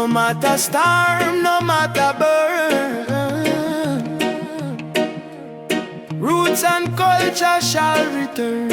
No matter storm, no matter burn, roots and culture shall return.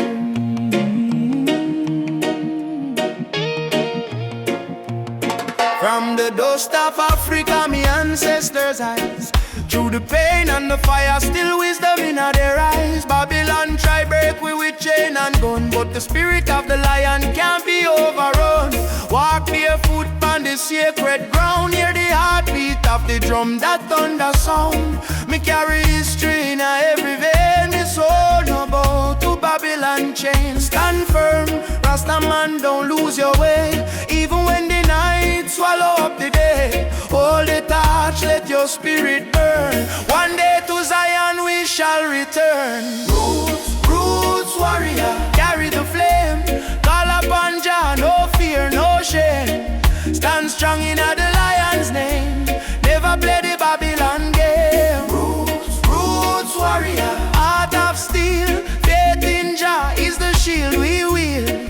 From the dust of Africa, my ancestors' eyes, through the pain and the fire, still wisdom in their eyes. Babylon try break we with chain and gun, but the spirit of the lion can't be overrun. Walk barefoot on the sacred ground, hear the heartbeat of the drum, that thunder sound. Me carry history in every vein, me soul no bow to Babylon chain. Stand firm, Rasta man, don't lose your way, even when the night swallow up the day. Hold the torch, let your spirit burn. One day to Zion we shall return. Roots, roots warrior, carry the flame. Call upon Jah, no fear, no shame. Stand strong in the lion's name, never play the Babylon game. Roots, roots warrior, heart of steel. Faith in Jah is the shield we wield.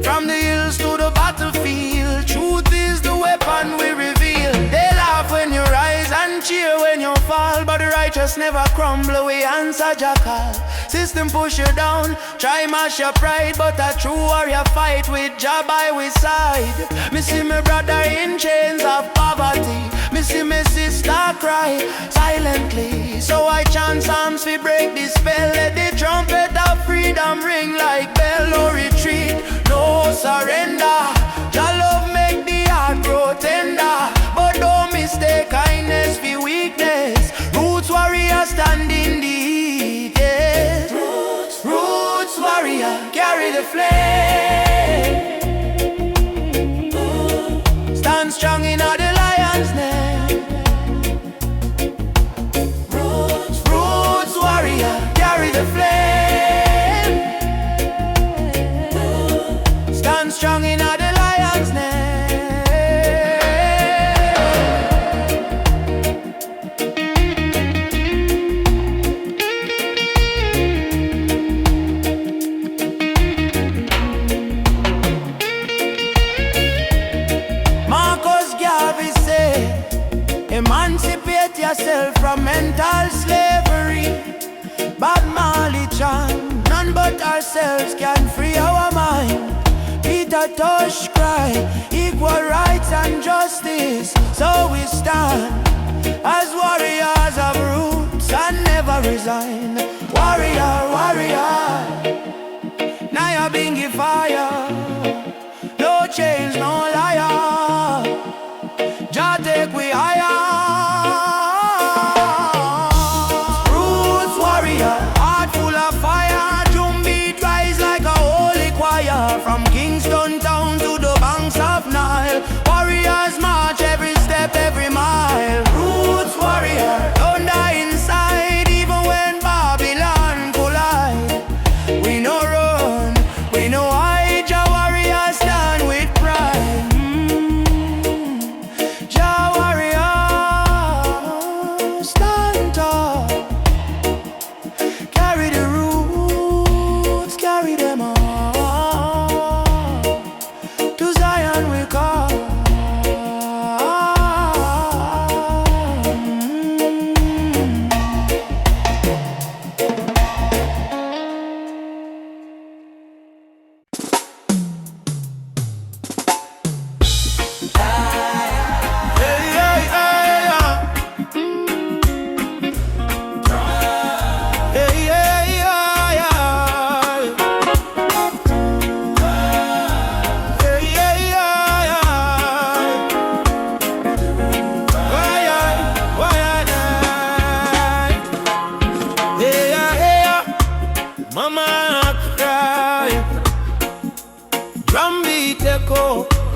From the hills to the battlefield, truth is the weapon we reveal. They laugh when you rise and cheer when you fall, but the righteous never crumble, we answer Jah call. System push you down, try mash your pride, but a true warrior fight with Jah by his side. Me see my brother in chains of poverty, me see my sister cry silently. So I chant psalms we break the spell, let the trumpet of freedom ring like bell. No retreat, no surrender. Jah love make the heart grow tender, but don't mistake kindness for weakness. Roots warrior stand in the heat, yeah. Roots, roots warrior, carry the flame. Stand strong in the lion's name. Roots, roots warrior, carry the flame. Stand strong in the lion's name. Emancipate yourself from mental slavery. Bob Marley chant, none but ourselves can free our mind. Peter Tosh cry, equal rights and justice. So we stand as warriors of roots and never resign. Warrior, warrior, now you're being fire. No change, no liar. Jah take we higher. Roots warrior, heart full of fire. Drum beat rise like a holy choir. From Kingston town to the banks of Nile, warriors march every step, every mile. Roots warrior, don't die inside, even when Babylon collide. We no run, we no hide. Jah warrior stand with pride.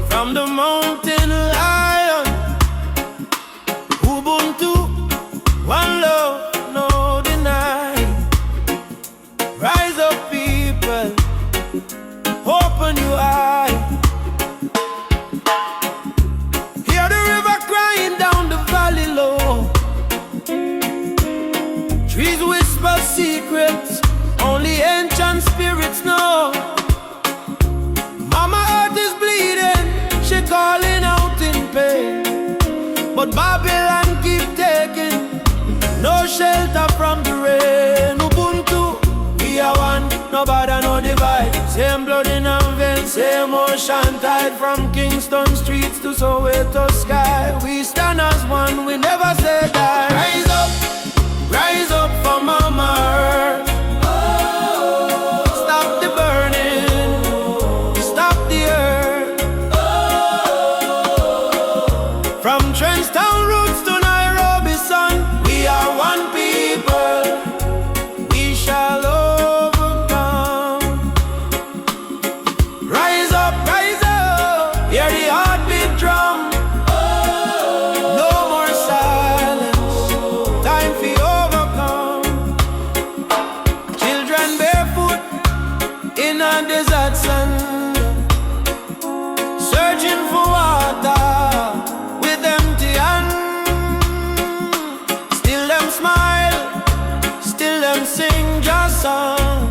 From the mountain lion, Ubuntu, one love, no deny. Rise up people, open your eye. Hear the river crying down the valley low. Trees whisper secrets, only ancient spirits know. Mama earth is bleeding, she calling out in pain. ocean tide, from Kingston streets to Soweto sky. We stand as one, we never say die. Rise up for Mama Earth. Stop the burning, stop the earth. From Trenchtown roots to Nairobi sun, we are one people, we shall overcome. Rise up, hear the heartbeat drum. No more silence, time for overcome. Children barefoot in a desert sun, searching for water with empty hands. Still them smile, still them sing just song.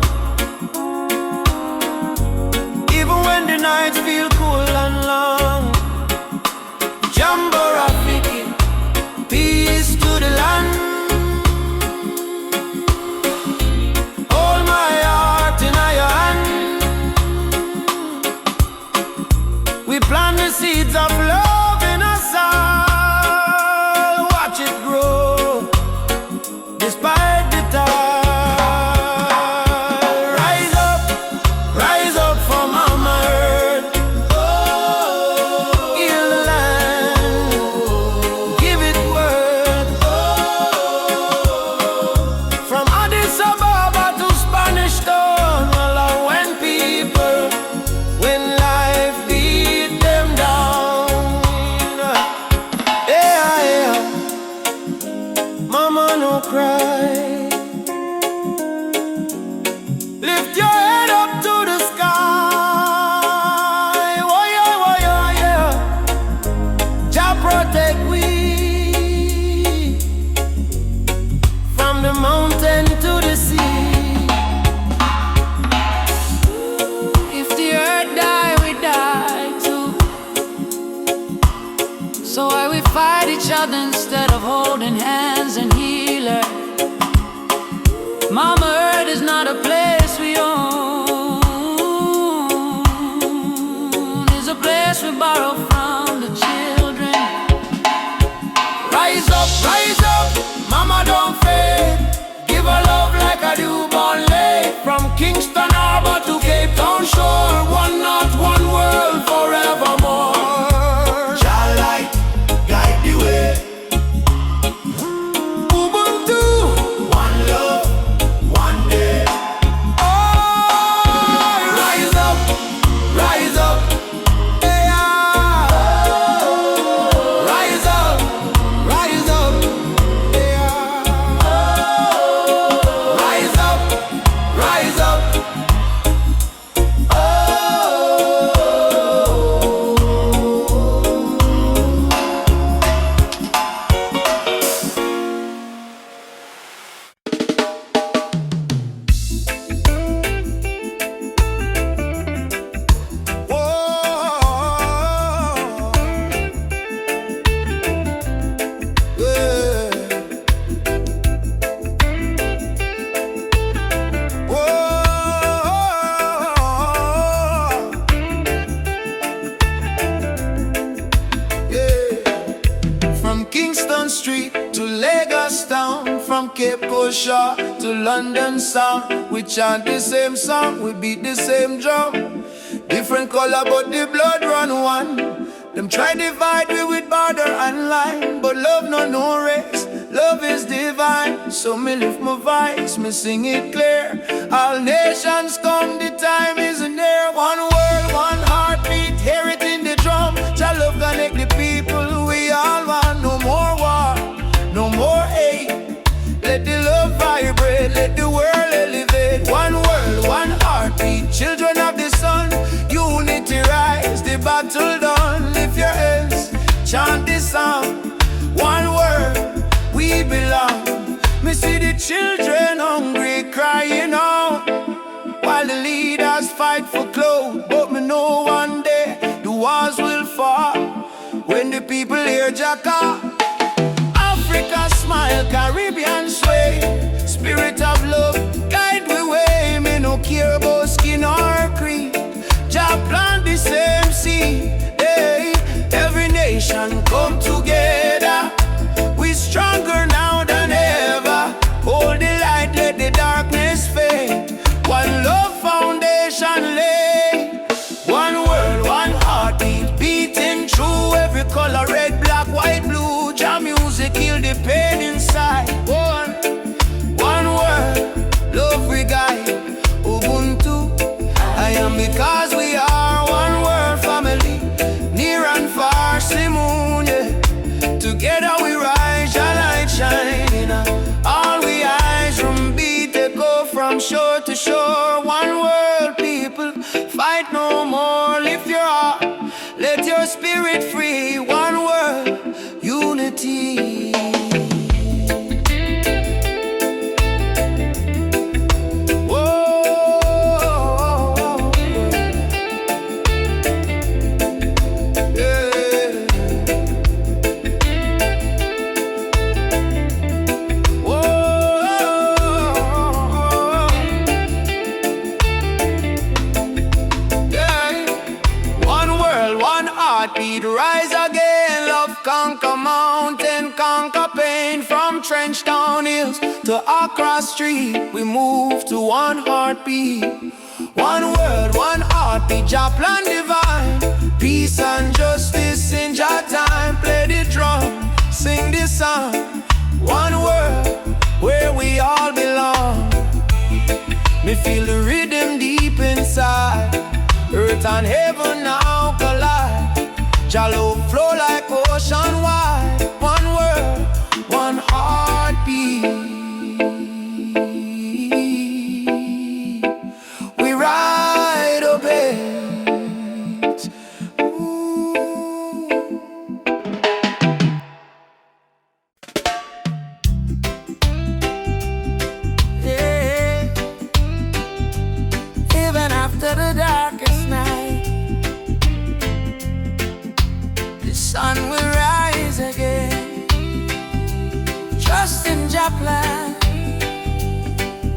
Even when the nights feel cool and long. Jambo Rafiki, peace to the land. Hold my heart in your hand. We plant the seeds of love in us all. Watch it grow, despite the tide. Rise up for Mama Earth. Heal the land, give it worth. From Addis Ababa to Spanish Town, all our when people, when life beat them down. Yeah, Mama no cry. Lift your head up to the sky. Oh yeah. Jah protect we from the mountain to the sea. If the earth die, we die too. So why we fight each other instead of holding hands and heal her? Mama Earth is not a place we own, it's a place we borrow from the children. Rise up, Mama don't fade. Give her love like a newborn lay. From Kingston Harbor to Cape Town shore, one not one world forevermore. Shall light guide the way. Ubuntu, one love, one day. Oh, rise up, yeah. Rise up, yeah. Rise up. From Kingston Street to Lagos town, from Cape Coast Shore to London sound, we chant the same song, we beat the same drum. Different color but the blood run one. Them try divide we with border and line, but love no race, love is divine. So me lift my voice, me sing it clear. All nations come, the time is near. One world, one heartbeat, hear it in the drum. Jah love connect the people, we all want. No more war, no more hate. Let the love vibrate, let the world elevate. One world, one heartbeat, children of the sun. Unity rise, the battle done. Lift your hands, chant this song. One word, we belong. Me see the children hungry, crying out, while the leaders fight for clothes. But me know one day the walls will fall when the people hear Jacka. Africa smile, Caribbean sway. Spirit of love, guide we way. Me no care about skin or creed. Jah plant the same fight no more. Lift your heart, let your spirit free. One word, unity. Rise again, love conquer mountain, conquer pain. From trench down hills to Accra Street, we move to one heartbeat. One word, one heartbeat, Jah plan divine. Peace and justice in Jah time. Play the drum, sing the song. One word, where we all belong. Me feel the rhythm deep inside. Earth and heaven now collide. Jah love flow like ocean wide. One word, one heartbeat. We ride a bit. Yeah. Even after the darkest night, the sun will rise again. Trust in Jah plan.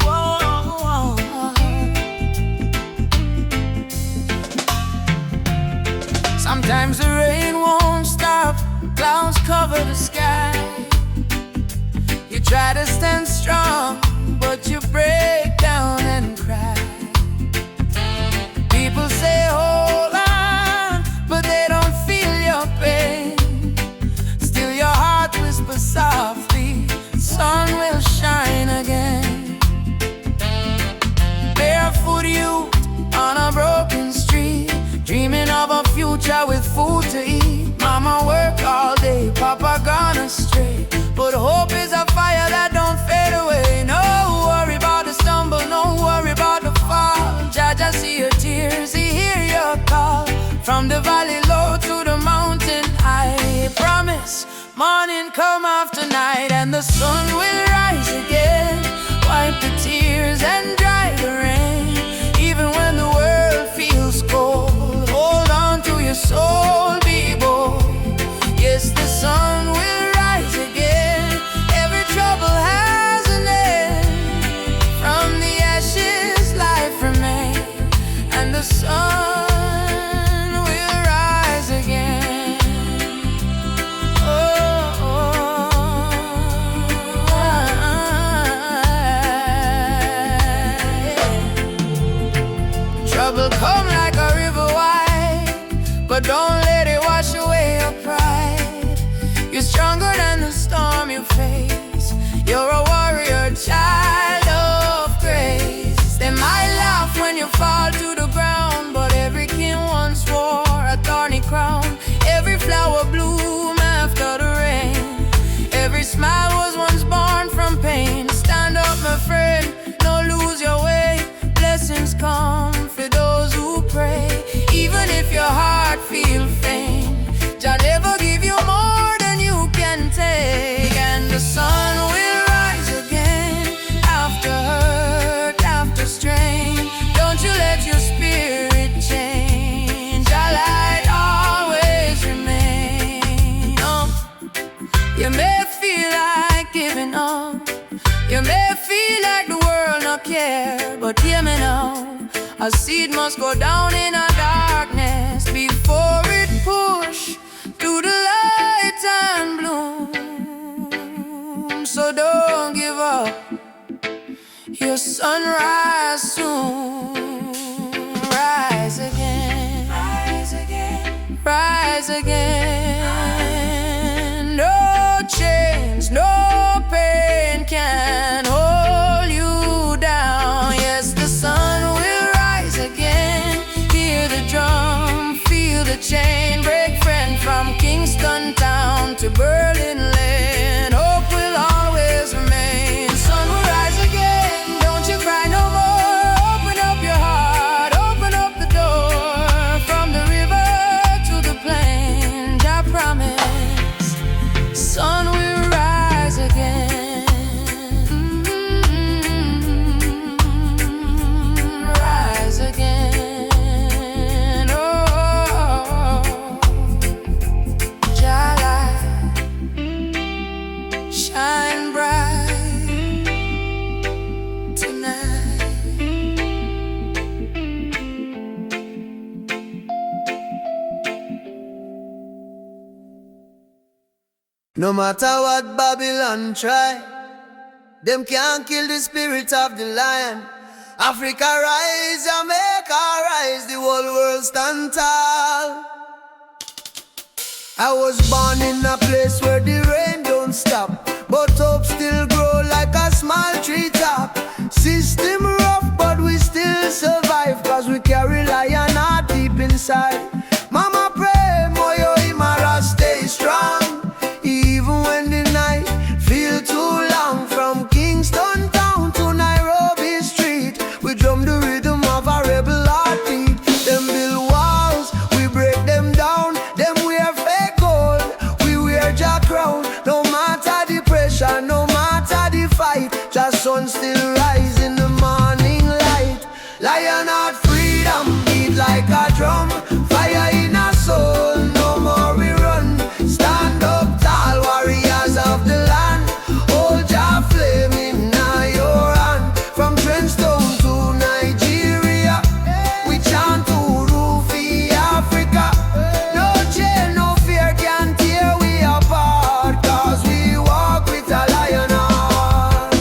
Whoa. Sometimes the rain won't stop, clouds cover the sky. You try to stand strong, but you break down and cry. People say hold on, but they don't feel your pain. Still your heart whispers softly, sun will shine again. Barefoot youth on a broken street, dreaming of a future with food to eat. Mama work all day, Papa gone astray, but hope is a fire that don't fade away. No worry about the stumble, no worry about the fall. Jah Jah see your tears, He hear your call. From the valley low to the mountain high, promise morning come after night, and the sun will rise again. Wipe the tears and dry the rain. Even when the world feels cold, hold on to your soul, be bold. Yes, the sun will rise again. Every trouble has an end. From the ashes life remains, and the sun will rise again. Trouble come like a river wide, but don't let it wash away your pride. You're stronger than the storm you face. You're a warrior, child of grace. They might laugh when you fall to the ground, but every king once wore a thorny crown. Every flower bloom after the rain. Every smile was once born from pain. Stand up, my friend, don't lose your way. Blessings come for those who pray. Even if your heart feels faint, Jah never give you more than you can take. And the sun will rise again. After hurt, after strain, don't you let your spirit change. Jah light always remain. You may feel like giving up, you may feel like the world not care, but hear me now. A seed must go down in a darkness before it push to the light and bloom. So don't give up, your sunrise soon. Rise again, rise again, rise again. No chains, no pain can hold you down. Yes, the sun will rise again. Hear the drum, feel the chain break. Friend from Kingston town to Berlin land, hope will always remain. Sun will rise again, don't you cry no more. Open up your heart, open up the door. No matter what Babylon try, them can't kill the spirit of the lion. Africa rise, Jamaica rise, the whole world stand tall. I was born in a place where the rain don't stop, but hope still grow like a small tree top. System rough, but we still survive, cause we carry lion heart deep inside. Mama pray, moyo imara stay strong, even when the night feel too long. From Kingston town to Nairobi street, we drum the rhythm of a rebel heartbeat. Them build walls, we break them down. Them wear fake gold, we wear jack crown. No matter the pressure, no matter the fight, just sun still rise in the morning light. Lion heart freedom beat like a drum, fire in our soul, no more we run. Stand up tall, warriors of the land, hold your flame in your hand. From Trenchtown to Nigeria, we chant Urufi Africa. No chain, no fear can tear we apart, cause we walk with a lion heart.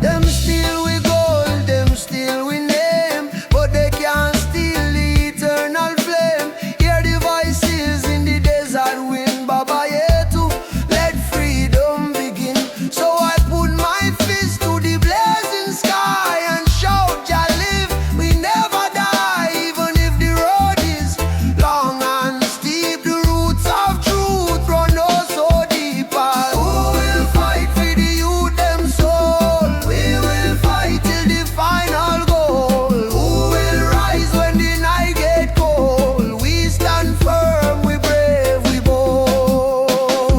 Them steal we gold, them steal we name, but they can't steal the eternal flame. Hear the voices in the desert wind, Baba Yetu, let freedom begin. So I put my fist to the blazing sky and shout, Jah live, we never die. Even if the road is long and steep, the roots of truth run oh so deep. Who will fight for the youth them soul? We will fight till the final goal. Who will rise when the night get cold? We stand firm, we brave, we bold.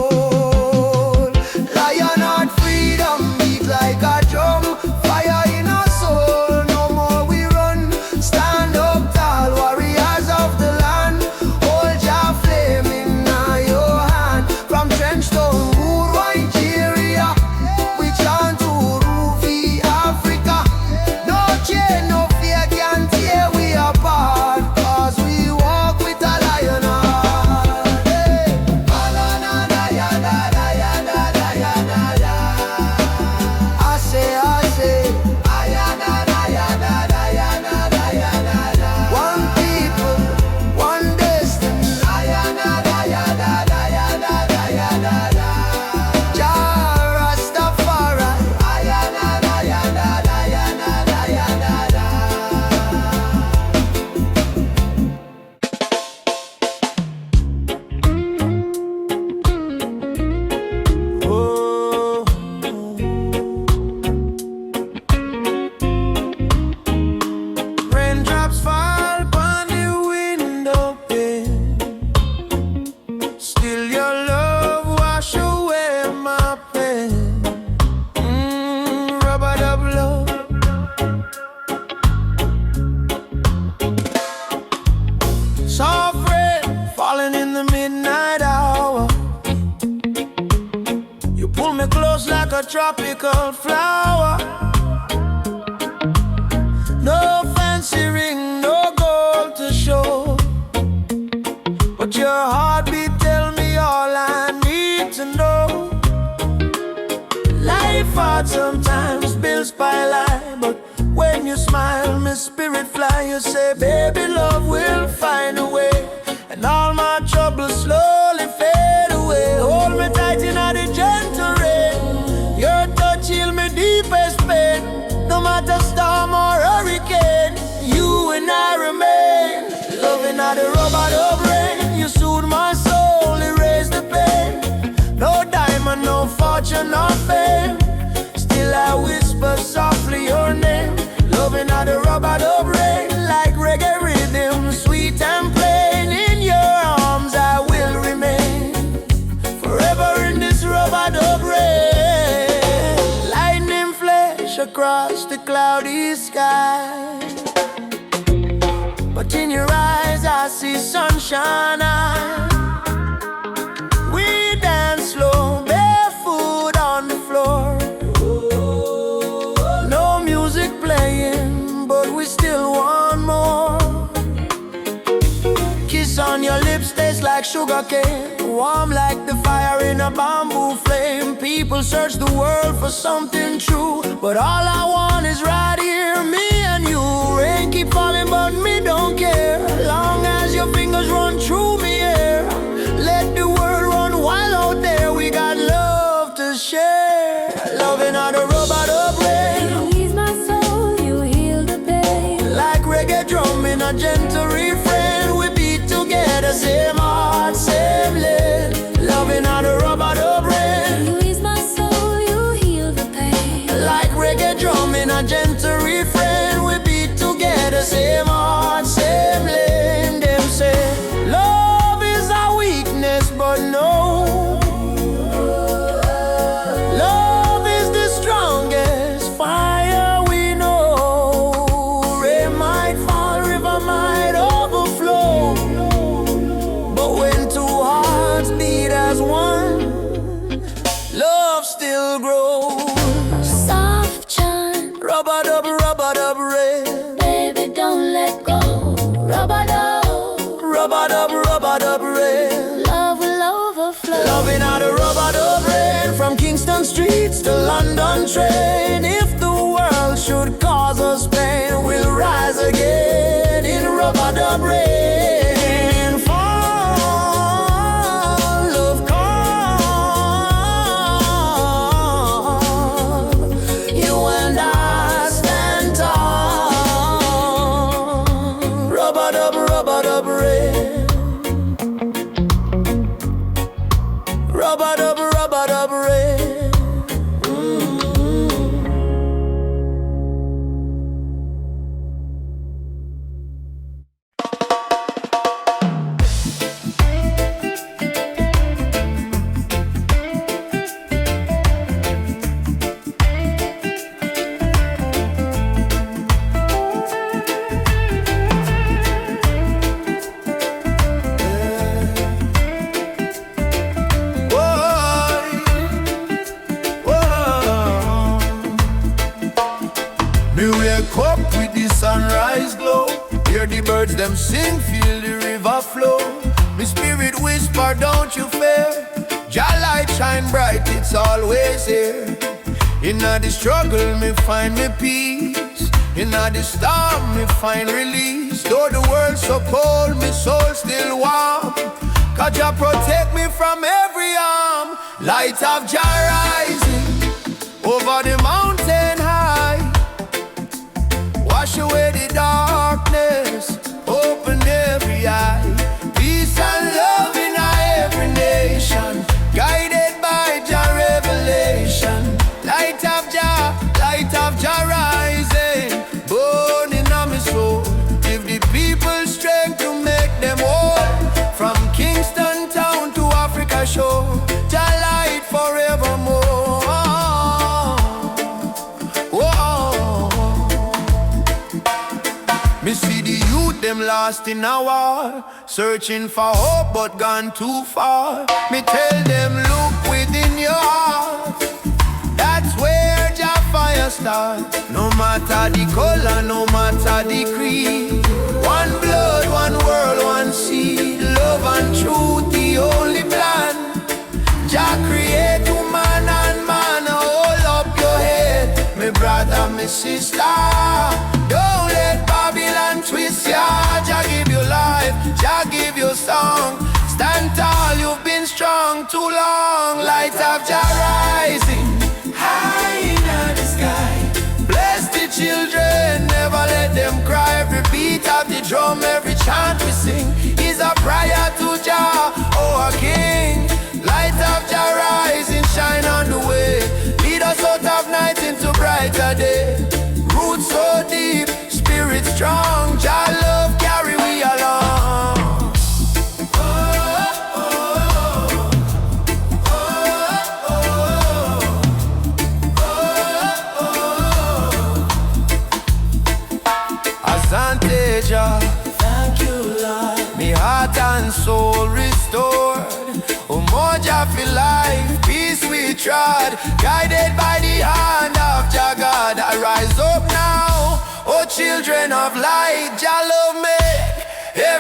Lion heart freedom beat like a drum, fire in our soul, no more we run. Stand up tall, warriors of the land, hold your flame in your hand. From Trenchtown, Wood, Nigeria, we chant Urufi Africa. No chain, no fear can tear we apart, cause we walk with a lion heart. Hey. I say, one people, one destiny. Jah Rastafari. Oh. Raindrops fall upon the window pane, still your love wash away my pain. Rubber dub love. Soft rain falling in the midnight hour, you pull me close like a tropical flower. No fancy ring, no gold to show, but your heartbeat tell me all I need to know. Life hard sometimes, bills pile high, but when you smile, my spirit fly. You say, baby, love will find a way, and all my troubles slowly fade away. Hold me tight in the gentle rain, your touch heal me deepest pain. No matter storm or hurricane, you and I remain. Loving at the rubber dub rain, you soothe my soul, erase the pain. No diamond, no fortune, no fame, still I whisper softly your name. Loving at the rubber dub rain, like reggae rhythm, sweet and plain. In your arms I will remain, forever in this rubber dub rain. Lightning flash across the cloudy sky, but in your eyes I see sunshine. We dance slow, barefoot on the floor. No music playing, but we still want more. Kiss on your lips tastes like like sugar cane, warm like the fire in a bamboo flame. People search the world for something true, but all I want is right here, me and you. Rain keep falling but me don't care, long as your fingers run through me here. Let the world run wild out there, we got love to share. Loving on the robot of rain. You ease my soul, you heal the pain. Like reggae drum in a gentle refrain, we beat together, same heart, same lane. Loving on the robot of rain. You ease my soul, you heal the pain. Like reggae drum in a gentle refrain, we beat together, same heart, same lane. Them say love is a weakness, but no, love is the strongest fire we know. Rain might fall, river might overflow, but when two hearts beat as one, love still grows. Soft chant, Rub-a-dub, rain. baby don't let go. Rub-a-dub, rain. Love will overflow. Loving how the rub-a-dub rain. From Kingston streets to London train. If the world should cause us pain, we'll rise again in rub-a-dub rain. Fall, love come. You and I stand tall. Rub-a-dub rain. Rub-a-dub rain. Me wake up with the sunrise glow, hear the birds them sing, feel the river flow. Me spirit whisper, don't you fear, Jah light shine bright, it's always here. Inna the struggle me find me peace, inna the storm me find release. Though the world so cold, me soul still warm, 'cause Jah protect me from every harm. Light of Jah rising over the mountain high, wash away the darkness, open every eye. Peace and love in every nation, guided by Jah revelation. Light of Jah rising, burning on my soul. Give the people strength to make them whole. From Kingston town to Africa shore, Jah light forevermore. Whoa. Me see the youth them lost in a war, searching for hope but gone too far. Me tell them look within your heart, that's where Jah fire starts. No matter the color, no matter the creed, one blood, one world, one seed. Love and truth, the only plan. Jah create woman and man. Hold up your head, me brother, me sister. Don't let Babylon twist ya. Jah give you life, Jah give you song. Stand tall, you've been strong too long. Light of Jah rising high in the sky. Bless the children, never let them cry. Every beat of the drum, every chant we sing is a prayer to Jah, oh our King. Light of Jah rising, shine on the way. Lead us out of night into brighter day. Roots so deep, spirit strong. Jah love carry we along. Asante Jah, thank you Lord. Me heart and soul restored. Umoja for life, peace we trod, guided by the hand of Jah God. I rise up now, oh children of light. Jah love me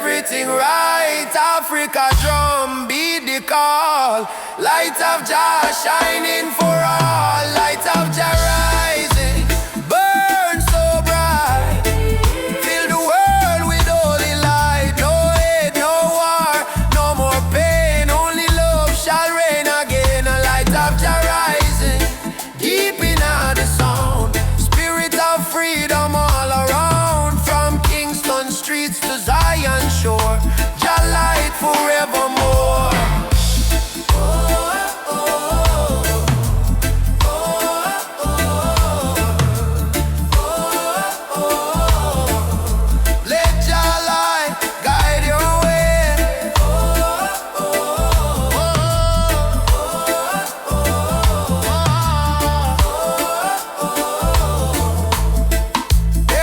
everything right. Africa drum beat the call. Light of Jah shining for all. Light of Jah rising, burn so bright. Fill the world with holy light. No hate, no war, no more pain. Only love shall reign again. A light of Jah rising, deep in the sound. Spirit of freedom all around. From Kingston streets to Zion shore. Jah light forevermore. Let Jah light guide your way.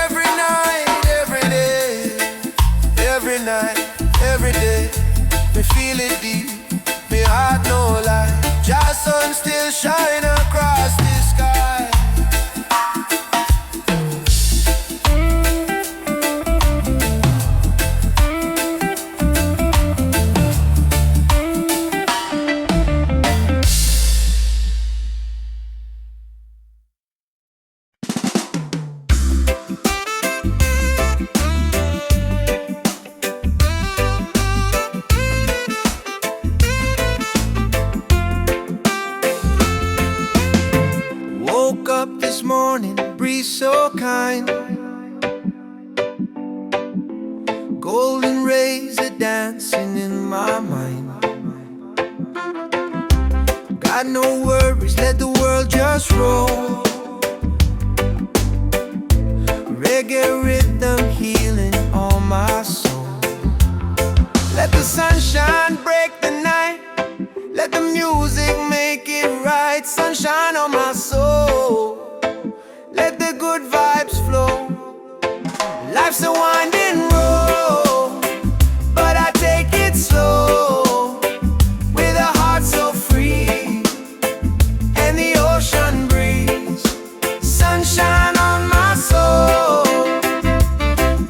Every night, every day, every night, every day, me feel it deep, me heart no lie. Jah sun still shine across the sky. Woke up this morning, breeze so kind. Golden rays are dancing in my mind. Got no worries, let the world just roll. Reggae rhythm healing all my soul. Let the sunshine break the night. Let the music make it right. Sunshine on my soul. Let the good vibes flow. Life's a winding road, but I take it slow. With a heart so free and the ocean breeze. Sunshine on my soul.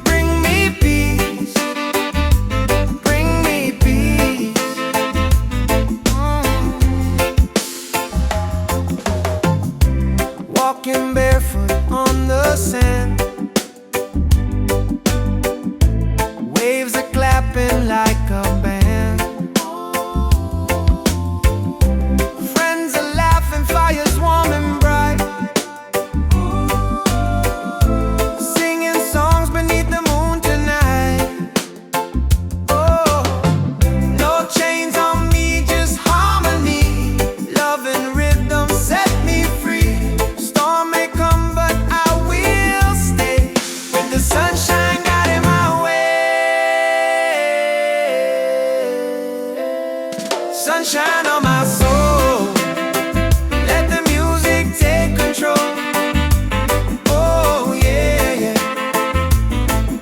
Bring me peace. Bring me peace. Walking barefoot on the sand. Waves are clapping like a band. Friends are laughing, fires warm and bright. Singing songs beneath the moon tonight. Oh, no chains on me, just harmony. Love and rhythm set me free. Storm may come, but I will stay. With the sunshine guiding my way. Sunshine on my soul. Let the music take control. Oh yeah, yeah.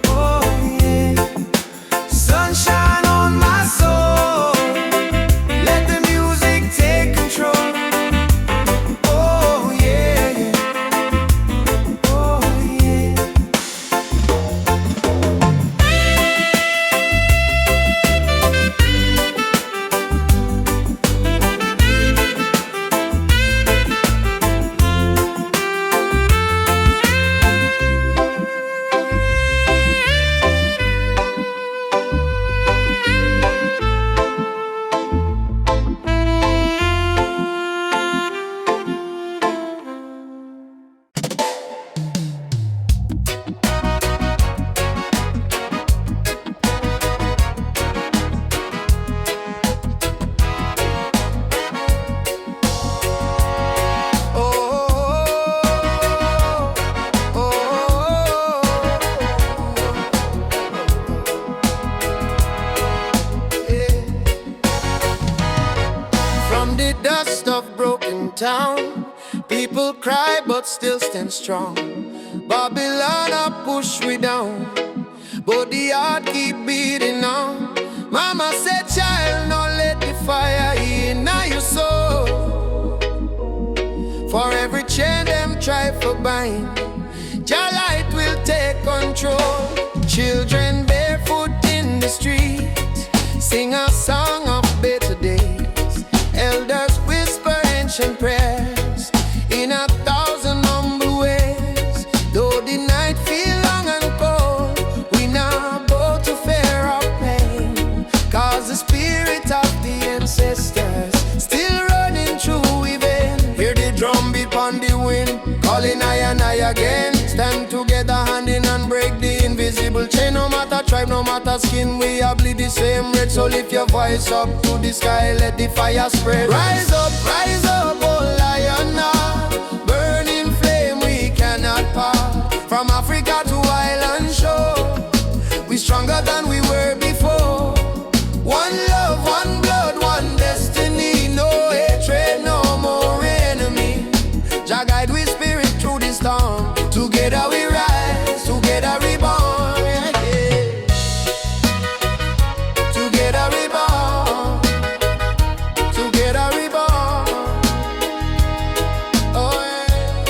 Oh yeah. Sunshine on my soul. Let the music take control. Oh yeah, yeah. Oh yeah. town. People cry but still stand strong. Babylon a push we down, but the heart keep beating on. Mama said, child, no let the fire in your soul. For every chain them try for bind, your light will take control. Children barefoot in the street, Sing a song of better days. Elders whisper ancient prayers in 1,000 humble ways. Though the night feel long and cold, we now bow to fear of pain. Cause the spirit of the ancestors still running through within. Hear the drum beat on the wind, calling I and I again. Stand together hand in hand, break the invisible chain. No matter tribe, no matter skin, we all bleed the same red. So lift your voice up to the sky, let the fire spread. Rise up, oh lion, burning flame we cannot part. From Africa to island shore, we stronger than we were before. One love, one blood, one destiny. No hatred, no more enemy. Jah guide we spirit through the storm. Together we rise, together we born, yeah. Together we born, together we born, oh yeah.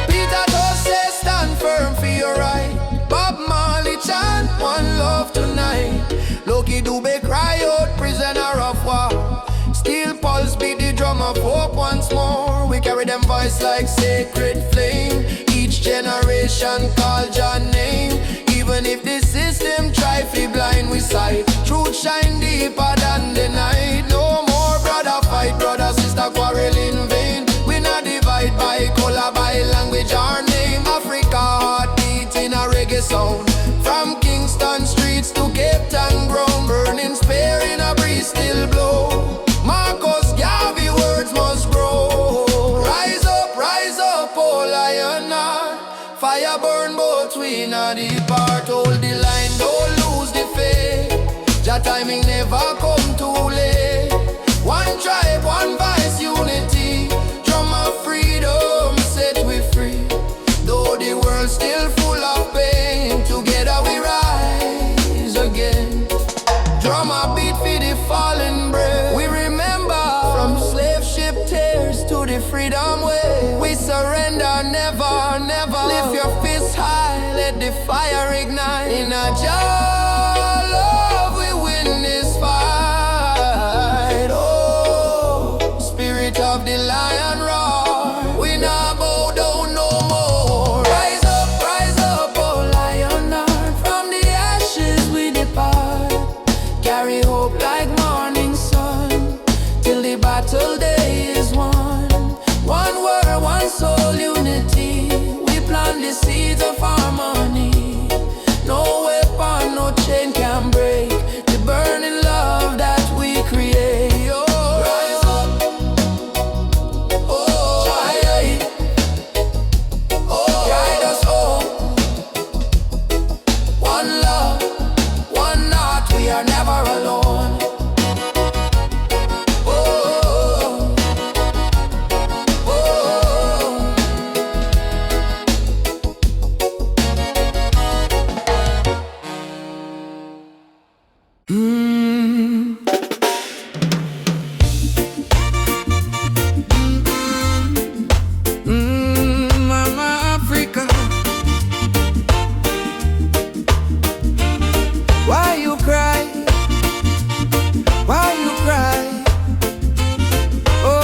Peter Tosh says stand firm for your right. Bob Marley chant one love tonight. Loki Dube cry out prisoner of war. Steel pulse beat the drum of hope once more. We carry them voice like sacred flame. Each generation call Jah name. Even if the system try to blind we sight, truth shine deeper than the night. No more brother fight, brother sister quarrel in vain. We not divide by color, by language or name. Africa heartbeat in a reggae sound. From Kingston streets to Cape Town ground, burning spear in a breeze still blow. Marcus Garvey words must grow. Rise up, oh lion, fire burn both we not depart. Hold the line, don't lose the faith. Jah timing never come too late. One tribe, one voice, unity. Drum of freedom set we free. Though the world still full of pain, together we rise again. Drum a beat for the fallen brave. We remember from slave ship tears to the freedom way. We surrender never, never. Lift your fists high, let the fire ignite. In a Jah love we win this fight. Oh, spirit of the lion roar. We not bow down no more. Rise up, oh lion heart. From the ashes we depart. Carry hope like morning sun, till the battle day is won. One word, one soul, unity. We plant the seeds of harmony. No weapon, no chain can break the burning love that we create. Oh, rise up, oh, oh, guide us home. One love, one heart, we are never alone. Oh, oh, Mama Africa, why you cry? Why you cry? Oh,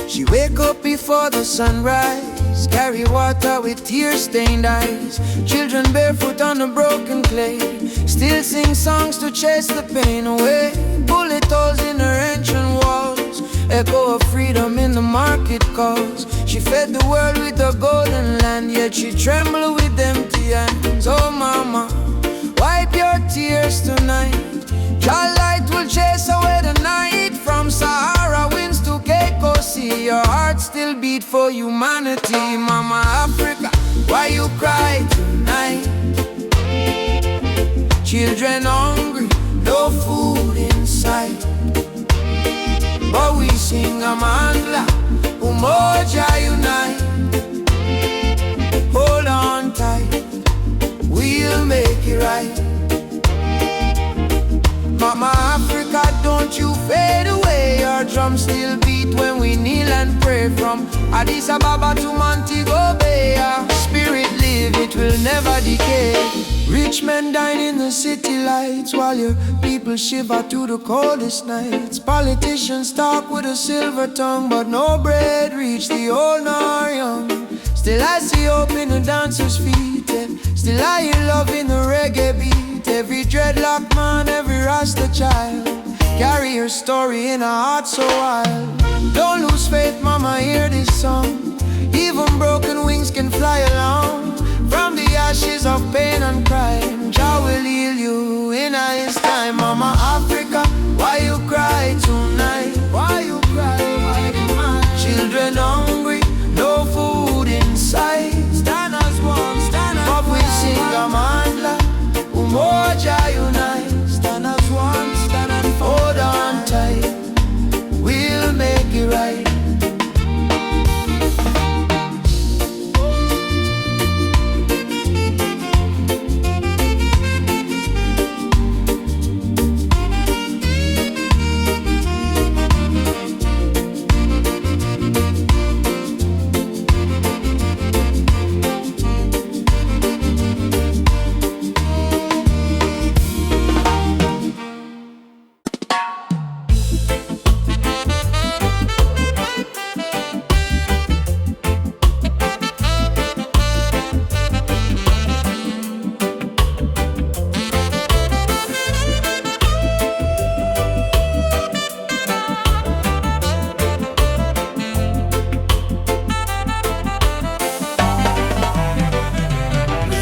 she wake up before the sunrise, carry water with tear-stained eyes. Children barefoot on the broken clay, still sing songs to chase the pain away. Bullet holes in her ancient walls, echo of freedom in the market calls. She fed the world with a golden land, yet she trembled with empty hands. Oh mama, wipe your tears tonight. Your light will chase away the night. From Sahara winds to Cape Coast Sea, your heart still beat for humanity. Mama Africa, why you cry tonight? Children hungry, no food in sight, but we sing Amandla, Umoja unite. Hold on tight, we'll make it right. Mama Africa, don't you fade away. Your drums still beat when we kneel and pray. From Addis Ababa to Montego Bay, our spirit never decay. Rich men dine in the city lights, while your people shiver to the coldest nights. Politicians talk with a silver tongue, but no bread reach the old nor young. Still I see hope in the dancers' feet, still I hear love in the reggae beat. Every dreadlock man, every Rasta child, carry your story in a heart so wild. Don't lose faith, mama, hear this song. Even broken wings can fly along. From the ashes of pain and crime, Jah will heal you in His time. Mama Africa, why you cry tonight? Why you cry? Why you cry? Children hungry, no food in sight. Stand as one, stand as one. But we sing a mandla, umoja unite. Stand as one, stand and hold on tight. We'll make it right.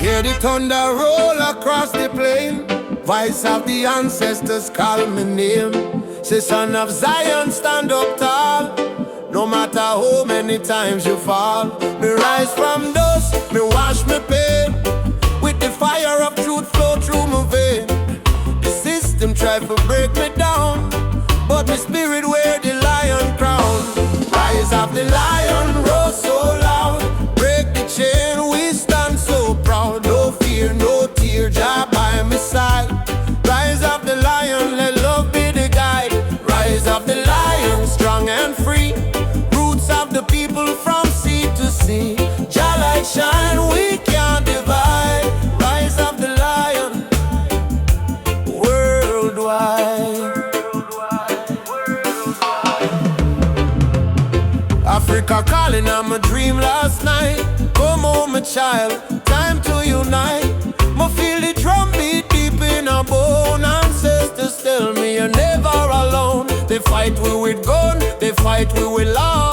Hear the thunder roll across the plain. Voice of the ancestors call me name. Say, son of Zion, stand up tall. No matter how many times you fall. Me rise from dust, me wash me pain. With the fire of truth flow through my vein. The system try to break me down, but my spirit wear the lion crown. Rise of the lion, roar so loud. Break the chain, we stand so proud. No fear, no tear, Jah by my side. Rise of the lion, let love be the guide. Rise of the lion, strong and free. Roots of the people from sea to sea. Jah light shine, we can't divide. Rise of the lion, worldwide. Africa calling, I'm a dream last night. Come home, my child, time to unite. Me feel the drum beat deep in our bone. Ancestors tell me you're never alone. They fight we with gun, they fight we with law,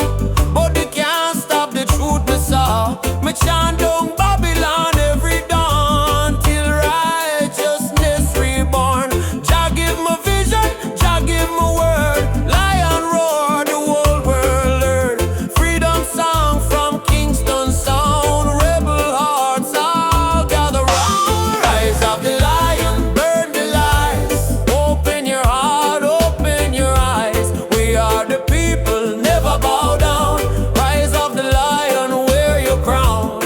but they can't stop the truth me saw. Me chant down Babylon every dawn, till righteousness reborn. Jah give me vision, Jah give me word. Lion roar, the whole world learn. Freedom song from Kingston sound. Rebel hearts all gather round. Rise of the lion, burn the lies. Open your heart, open your eyes. We are the people, never bow down. Rise of the lion, wear your crown.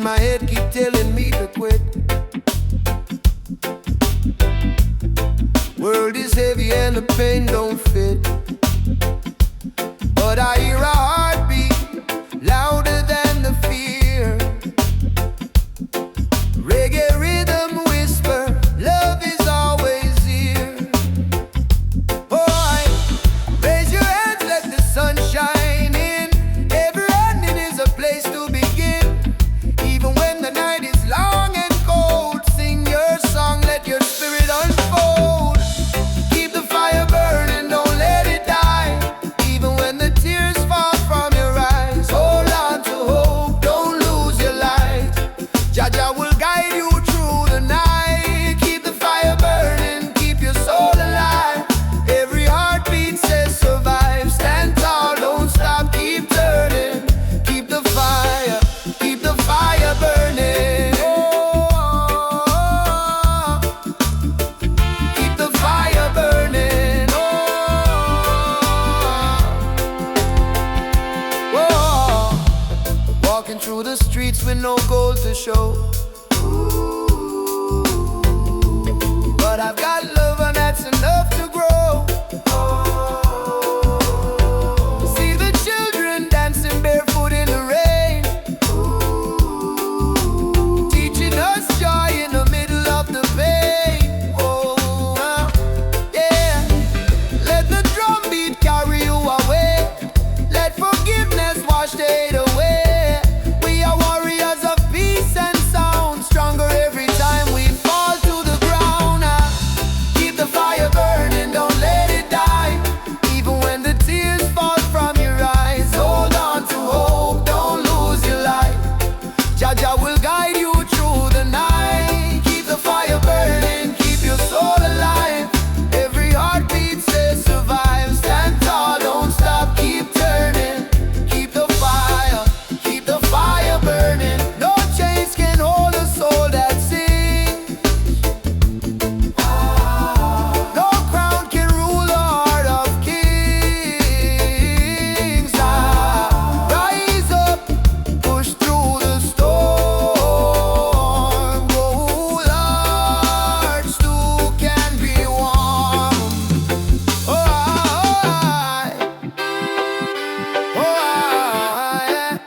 in my head keep telling me to quit. World is heavy and the pain don't fit, but I hear a heartbeat louder than the fear. Reggae rhythm whisper, love is always here. Boy, raise your hands, let the sun shine in. Every ending is a place to begin. Even when the night is long and cold, sing your song, let your spirit unfold. Keep the fire burning, don't let it die. Even when the tears fall from your eyes, hold on to hope, don't lose your light. Jaja will guide you through the night. Keep the fire burning, keep your soul alive. Every heartbeat says survive. Stand tall, don't stop, keep turning. Keep the fire burning. Oh, keep the fire burning. Oh, walking through the streets with no gold to show. But I've got love and that's enough to grow. See the children dancing barefoot in the rain, teaching us joy in the middle of the pain. Oh, yeah. Let the drum beat carry you away. Let forgiveness wash the hate away. We are warriors of peace and sound, stronger every time we fall to the ground. Keep the fire burning, don't let it die. Even when the tears fall from your eyes, hold on to hope, don't lose your light. Jaja will guide you through the night. Keep the fire burning, keep your soul alive. Every heartbeat says survive. Stand tall, don't stop, keep turning. Keep the fire burning. No chains can hold a soul that sings. No crown can rule the heart of kings. Rise up, push through the storm. Gold hearts too can be warm. Oh, yeah.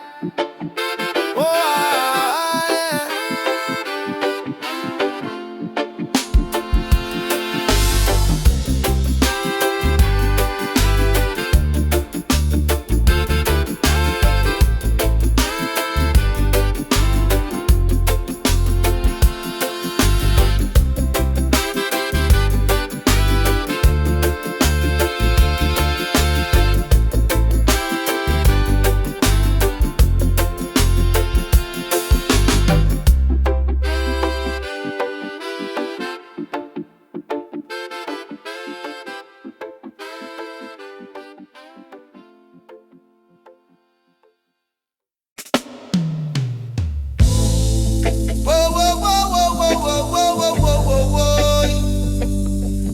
Whoa, whoa, whoa, whoa, whoa, whoa, whoa, whoa, whoa, whoa.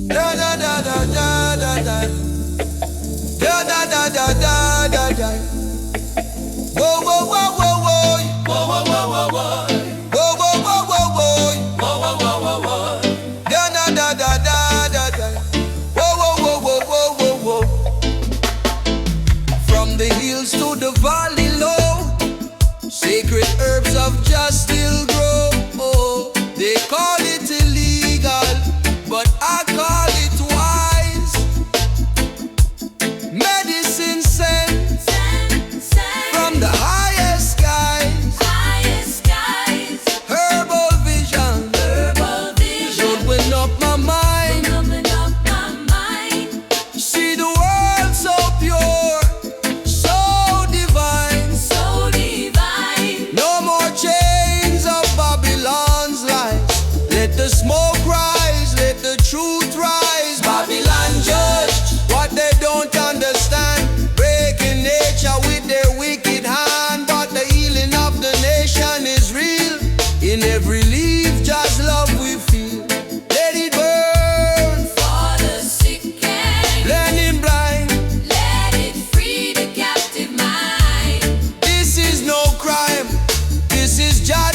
Da da da da da da da. Da da da da da da da. Whoa, whoa, whoa, whoa, whoa. Whoa, whoa, whoa, whoa, whoa. Whoa, whoa, whoa, whoa, whoa. Whoa, whoa, whoa, whoa, whoa. Da da da da da da da. Whoa, whoa, whoa, whoa, whoa, whoa, whoa. From the hills to the valley low, sacred herbs of just still grow. Oh, they call it illegal, but I call it wise. Medicine sent from the highest skies. Herbal vision should open up my mind. See the world so pure, so divine. No more chains of Babylon's lies. Let the smoke rise, let the truth rise. Babylon judge what they don't understand, breaking nature with their wicked hand. But the healing of the nation is real. In every leaf, just love we feel. Let it burn, For the sick and blending blind. let it free the captive mind. This is no crime, this is Jah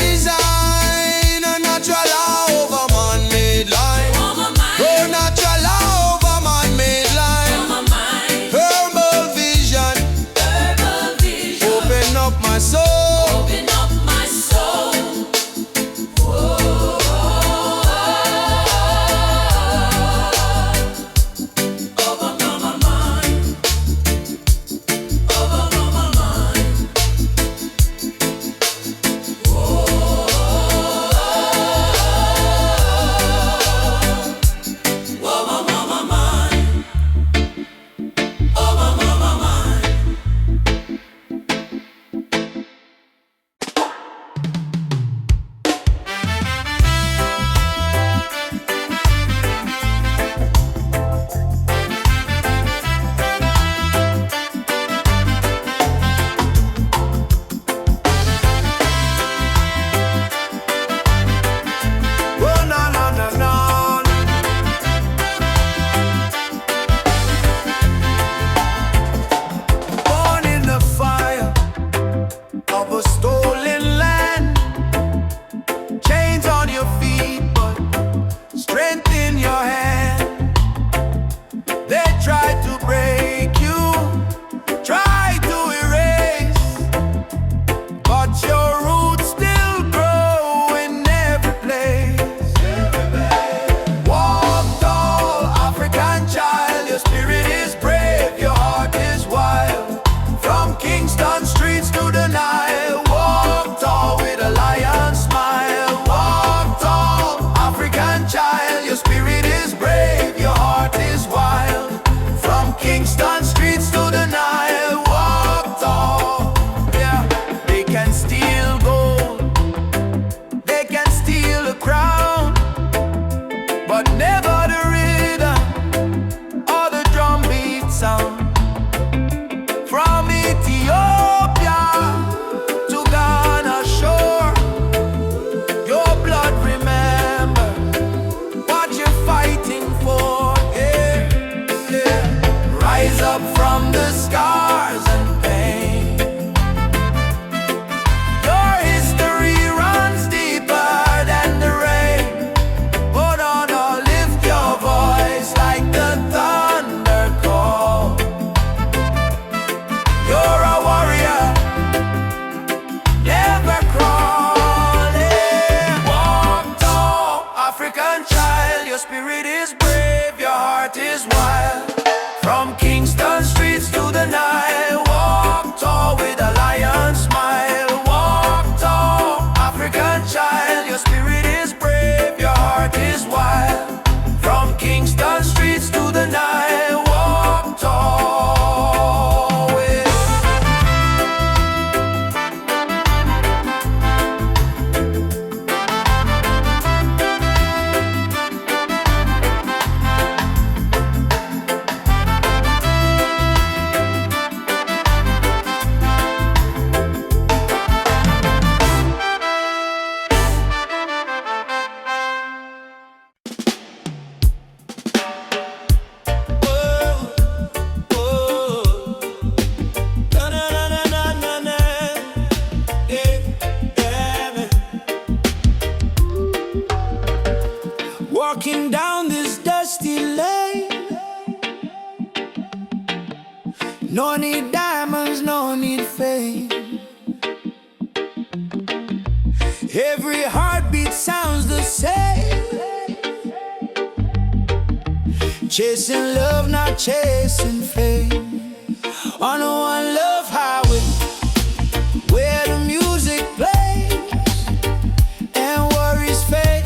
walking down this dusty lane. No need diamonds, no need fame. Every heartbeat sounds the same. Chasing love, not chasing fame. On a one love highway, where the music plays and worries fade.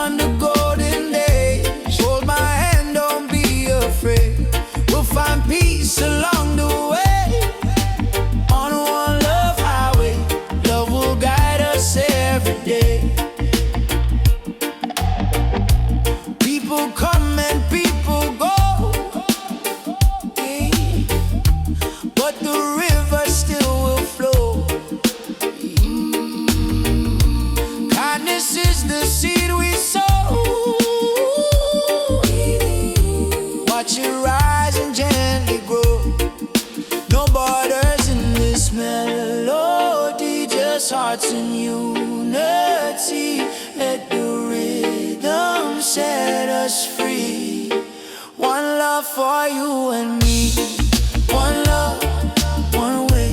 On the golden days, hold my hand, don't be afraid. We'll find peace along the way. On a one love highway, love will guide us every day. People come and people go, but the river still will flow. Kindness is the seed we sow. Watch it rise and gently grow. No borders in this melody, just hearts in unity. Let the rhythm set us free. One love for you and me. One love, one way.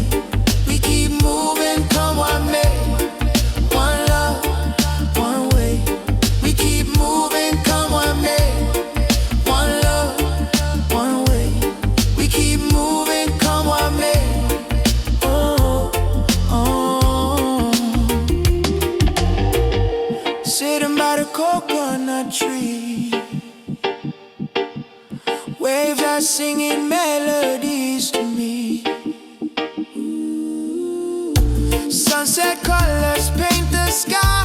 We keep moving, come what may. One love, one way. We keep moving, come what may. One love, one way. We keep moving, come what may. Oh, oh. Sitting by the coconut tree, waves are singing melodies to me. Sunset colors paint the sky.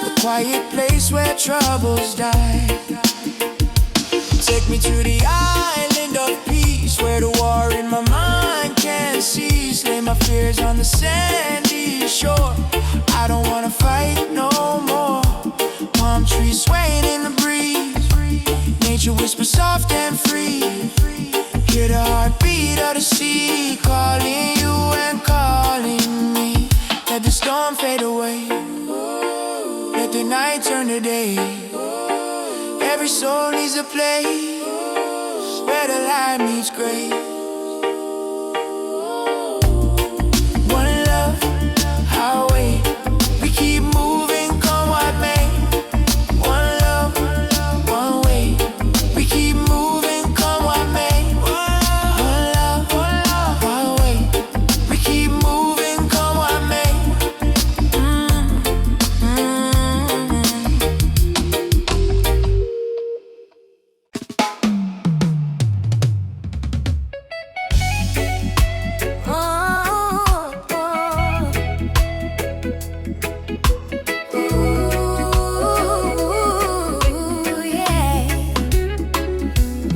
A quiet place where troubles die. Take me to the island of peace, where the war in my mind can't cease. Lay my fears on the sandy shore. I don't wanna fight no more. Palm trees swaying in the breeze. Nature whispers soft and free. Hear the heartbeat of the sea, calling you and calling me. Let the storm fade away. Let the night turn to day. Every soul needs a place where the light meets gray. One love, highway. We keep moving, come what may. One love, one way. We keep moving, come what may. One love, one way. We keep moving, come what may.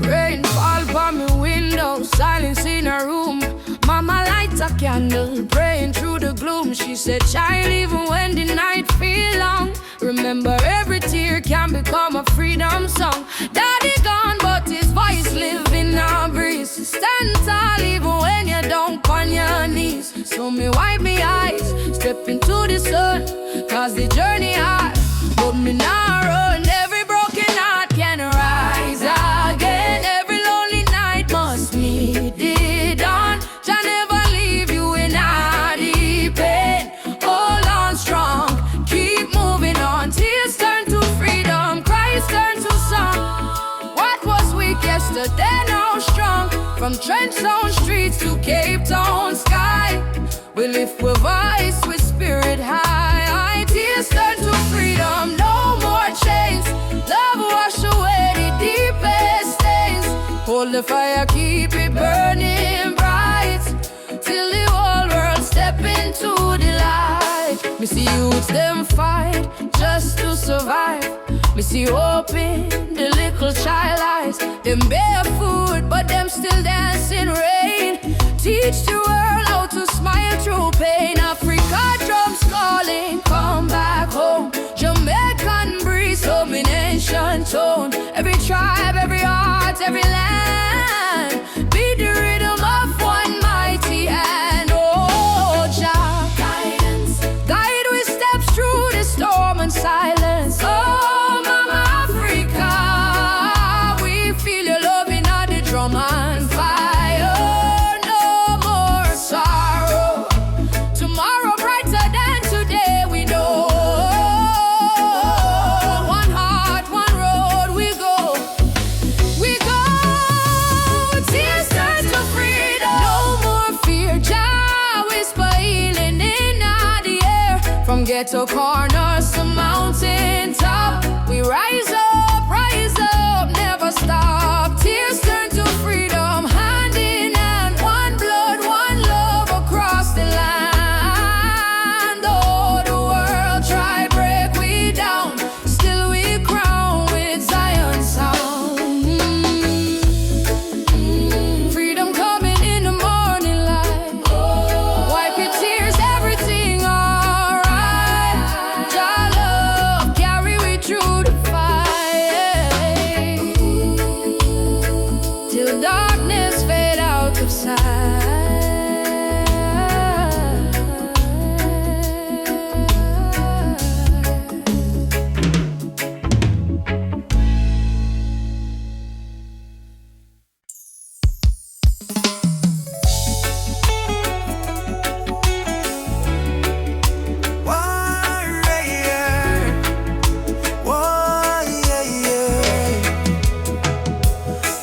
Rain fall from my window, silence in her room. Mama lights a candle, praying through the gloom. She said, child, even when the night feel long, remember every tear can become a freedom song. Daddy gone, but his voice live in our breeze. Stand tall even when you down on your knees. So me wipe me eyes, step into the sun, cause the journey hard, but me not run. Every broken heart can rise again. Every lonely night must meet the dawn. Jah never leave you in a deep pain. Hold on strong, keep moving on. Tears turn to freedom, cries turn to song. What was weak yesterday now strong. From trench zone streets to Cape Town sky, we lift with voice, with spirit high. Tears turn to freedom, no more chains. Love wash away the deepest stains. Hold the fire, keep it burning bright, till the whole world step into the light. Me see youths them fight just to survive. Me see hope in the little child eyes. Them barefoot, but them still dancing rain. Teach the world how to smile through pain. Africa drums calling, come back home. Jamaican breeze, home in ancient tone. Every tribe, every heart, every land, be the rhythm of one mighty hand. Oh, Jah, guidance, guide we steps through the storm. ghetto corners to mountain top. We rise up, never stop. Tears turn to freedom, hand in hand, one blood, one love across the land. Oh, the world try break we down, still we crown with Zion sound. Freedom coming in the morning light. Wipe your tears, everything alright. Jah love carry we through the fight, till darkness fade out of sight.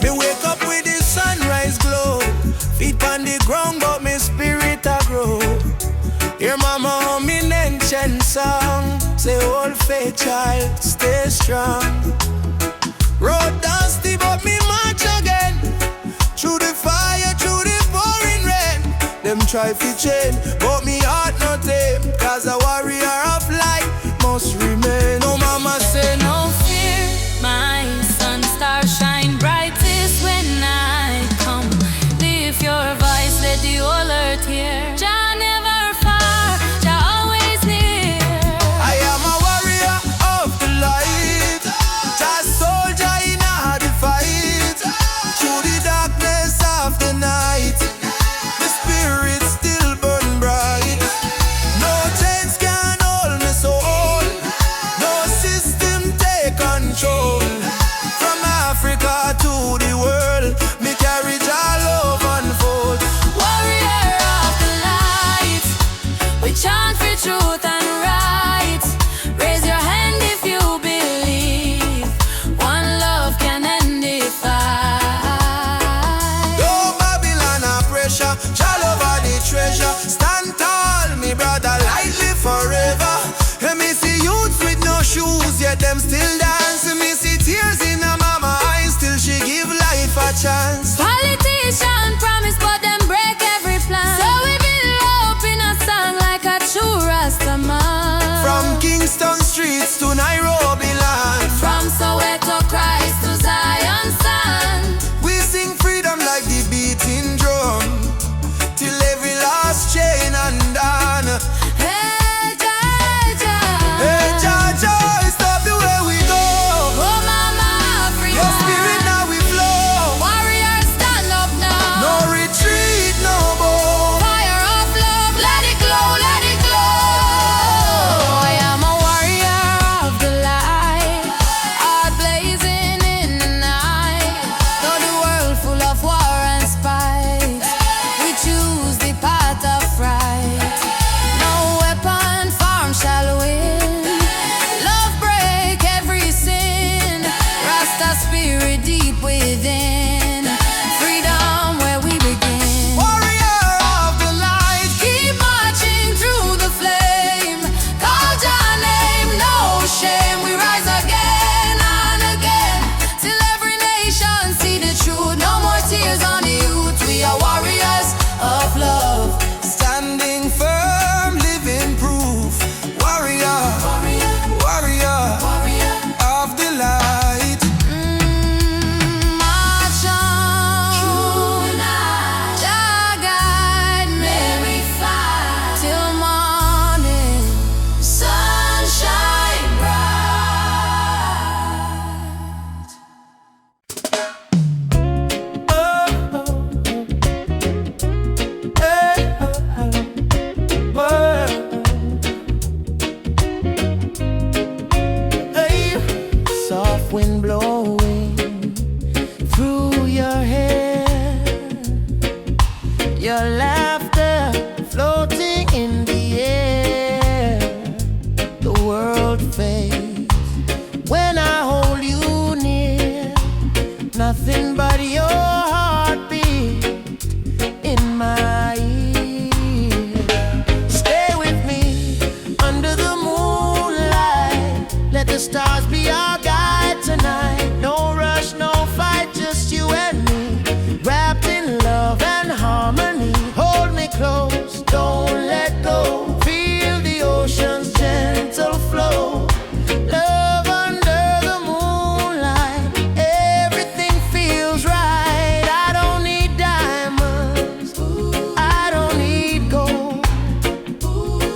Me wake up with the sunrise glow, feet on the ground but me spirit a grow. Hear mama humming ancient song, say old faith child, stay strong. Road dusty but me march again, through the fire, through the pouring rain. Them try to chain, but me heart not tame, cause a warrior of light must remain. No mama say no fear, my sun star shine brightest when I come. Lift your voice, let the whole earth hear. Jah never far, Jah always near. I am a warrior of the light, just soldier in a the fight. Through the darkness of the night, the spirit still burn bright.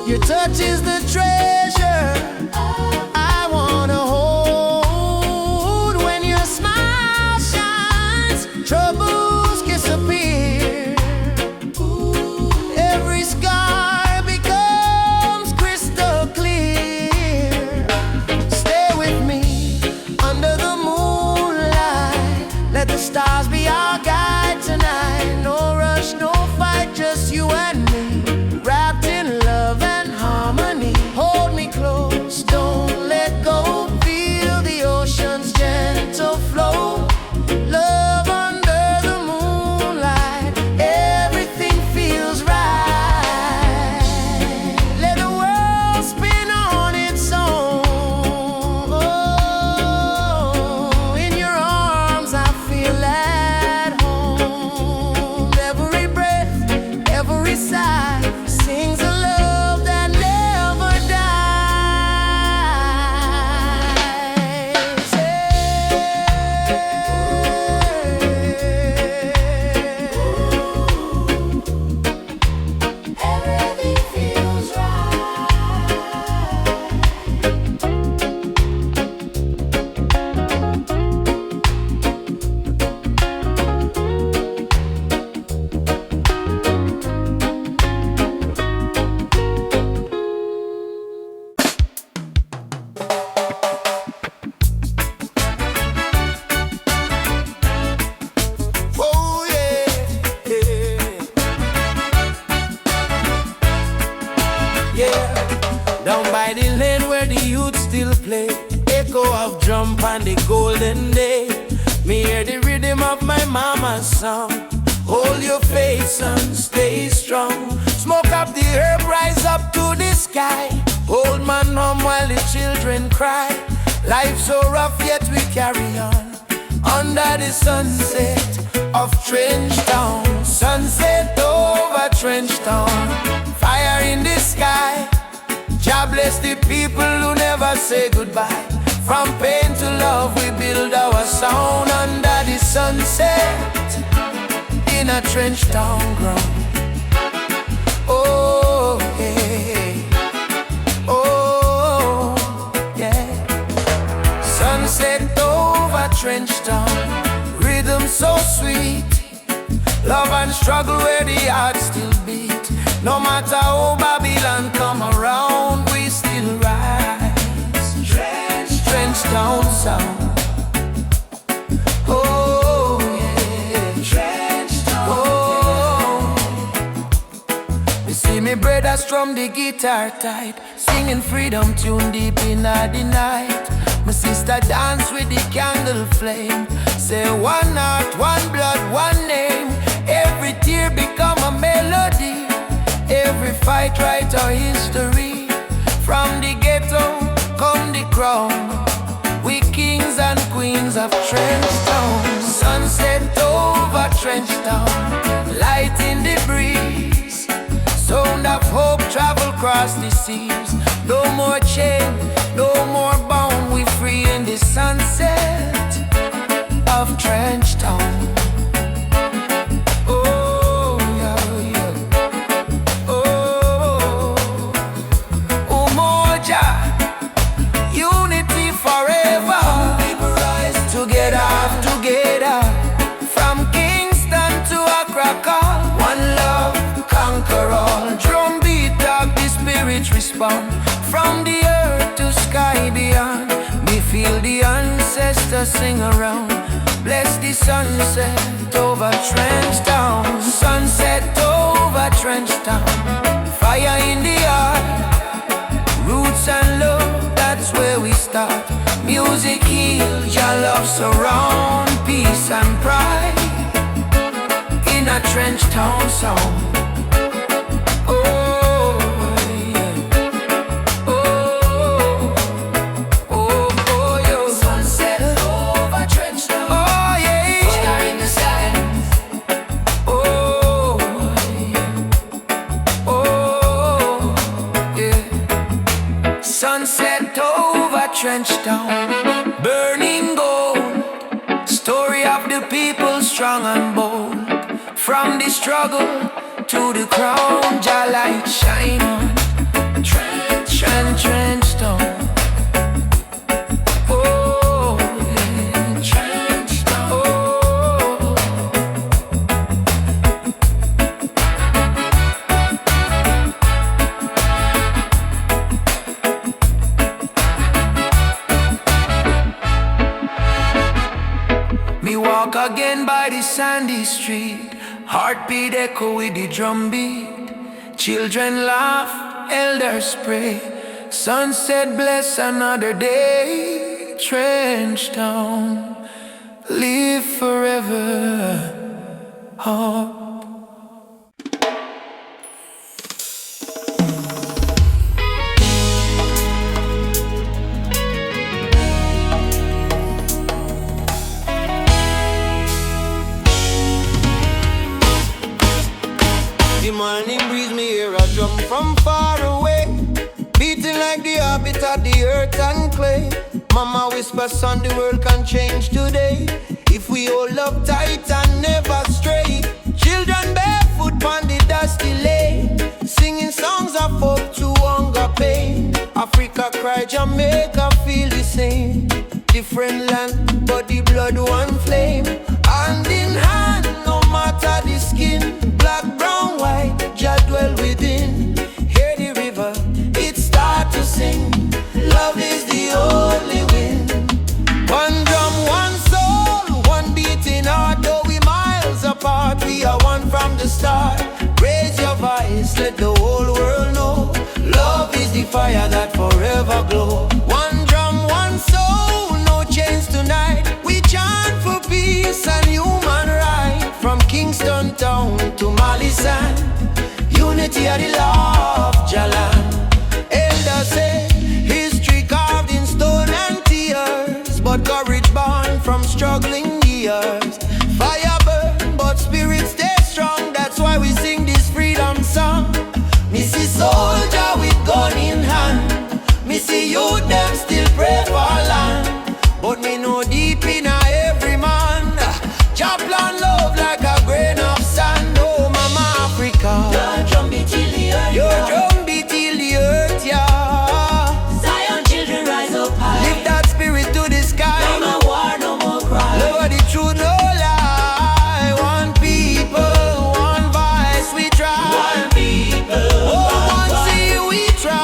Your touch is the treasure I wanna hold. When your smile shines, troubles disappear. Every scar becomes crystal clear. Stay with me under the moonlight. Let the stars be our guide tonight. No rush, no fight, just you and me, wrapped in love and harmony. Hold me close, don't let go. Feel the ocean's gentle flow. Love under the moonlight, everything feels right. Let the world spin on its own. Oh, in your arms I feel at home. Every breath, every sigh sings a love that never dies. Everything feels right. Oh yeah, yeah. Down by the lane where the youth still play, echo of drum on the golden day. Me hear the rhythm of my mama's song. Hold your faith, son, stay strong. Smoke up the herb, rise up to the sky. Old man home while the children cry. Life so rough, yet we carry on. Under the sunset of Trench Town. Sunset over Trench Town. Fire in the sky. Jah bless the people who never say goodbye. From pain to love we build our sound. Under the sunset in a Trench Town ground. Oh yeah, oh yeah. Sunset over Trench Town. Rhythm so sweet. Love and struggle where the heart still beat. No matter how Babylon come around, we still rise. Trench Town sound. Oh yeah, Trench Town. Oh, you see me brother strum the guitar tight, singing freedom tune deep in the night. My sister dance with the candle flame. Say one heart, one blood, one name. Every tear become a melody. Every fight write our history. From the ghetto come the crown. We kings and queens of Trench Town. Sunset over Trench Town. Light in the breeze. Sound of hope travel across the seas. No more chain, no more bound. We free in the sunset of Trench Town. Oh, yeah, yeah. Oh, Umoja, unity forever. People rise together, together. From Kingston to Accra, call. One love, conquer all. Drum beat up, the spirit respond. From the earth to sky beyond, me feel the ancestors sing around. Bless the sunset over Trench Town. Sunset over Trench Town. Fire in the heart. Roots and love, that's where we start. Music heals, your love surround. Peace and pride in a Trench Town sound. Trench Town, burning gold. Story of the people strong and bold. From the struggle to the crown, Jah light shine on. again by the sandy street, heartbeat echo with the drum beat. Children laugh, elders pray, sunset bless another day. Trench town, live forever. Hope. The morning breeze, me hear a drum from far away, beating like the heartbeat of the earth and clay. Mama whispers, son, the world can change today if we hold up tight and never stray. Children barefoot on the dusty lane, singing songs of hope to hunger pain. Africa cry, Jamaica feel the same. Different land, but the blood one flame. Hand in hand, no matter the skin. Black, brown, white, Jah dwell within. Hear the river, it start to sing. Love is the only wind. One drum, one soul, one beating heart. Though we miles apart, we are one from the start. Raise your voice, let the whole world know. Love is the fire that forever glow. One drum, one soul, no chains tonight. We chant for peace and human right. From Kingston town to Mali sand, unity of the law of Jalan. Elders say history carved in stone and tears, but courage born from struggling years. Fire burn, but spirit stay strong. That's why we sing this freedom song. Me see soldier with gun in hand, me see youth them still pray for land. But me know deep in every man, Jah plan love like a grain of sand. Oh mama Africa, your drum beat till the earth, your drum beat till the earth, yeah. Zion children rise up high, Lift that spirit to the sky. no more war, no more cry. Love the truth, no lie. One people, one voice, we try. One people, Oh, one sea, we try.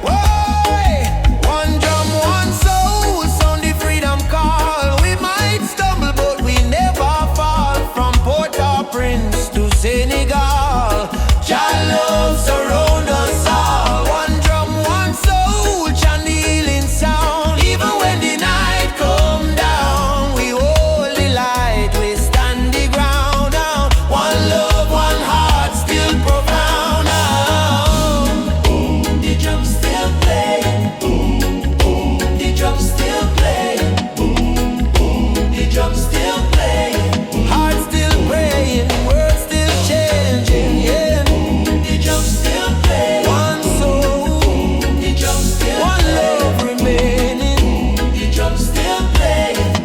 Whoa, one drum, one soul, sound the freedom call. We might stumble, but we never fall. From Port-au-Prince to Senegal, Jah love surround us all. One drum, one soul, chant the healing sound. Even when the night come down, we hold the light, we stand the ground down. One love, one heart, still profound. the drum still playing. The drum still playing. The drum still playing. Heart still praying, words still changing, yeah. The drum still playing. One soul, The drum still one playing. love remaining. The drum still playing.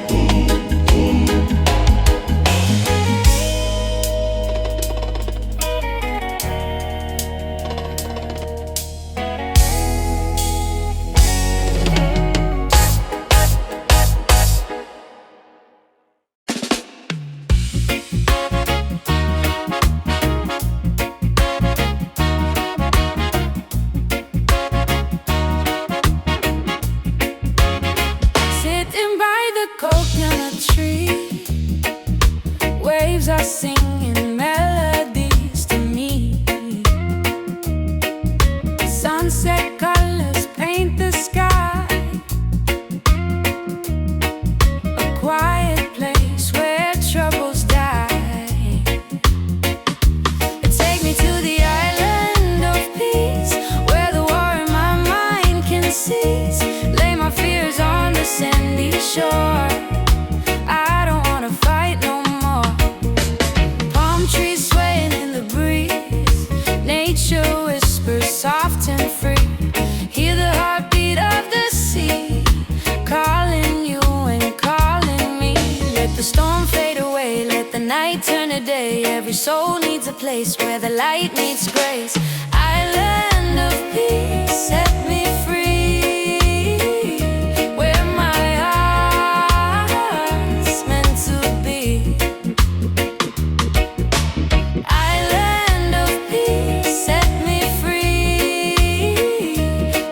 Sitting by the coconut tree, waves are singing melodies to me. Sunset colors paint the sky, a quiet place where troubles die. Take me to the island of peace, where the war in my mind can cease. Lay my fears on the sandy shore. I don't wanna fight no more. Palm trees swaying in the breeze, nature whispers soft and free. Hear the heartbeat of the sea, calling you and calling me. Let the storm fade away, let the night turn to day. Every soul needs a place where the light meets grace. Island of peace, set me free, where my heart's meant to be. Island of peace, set me free,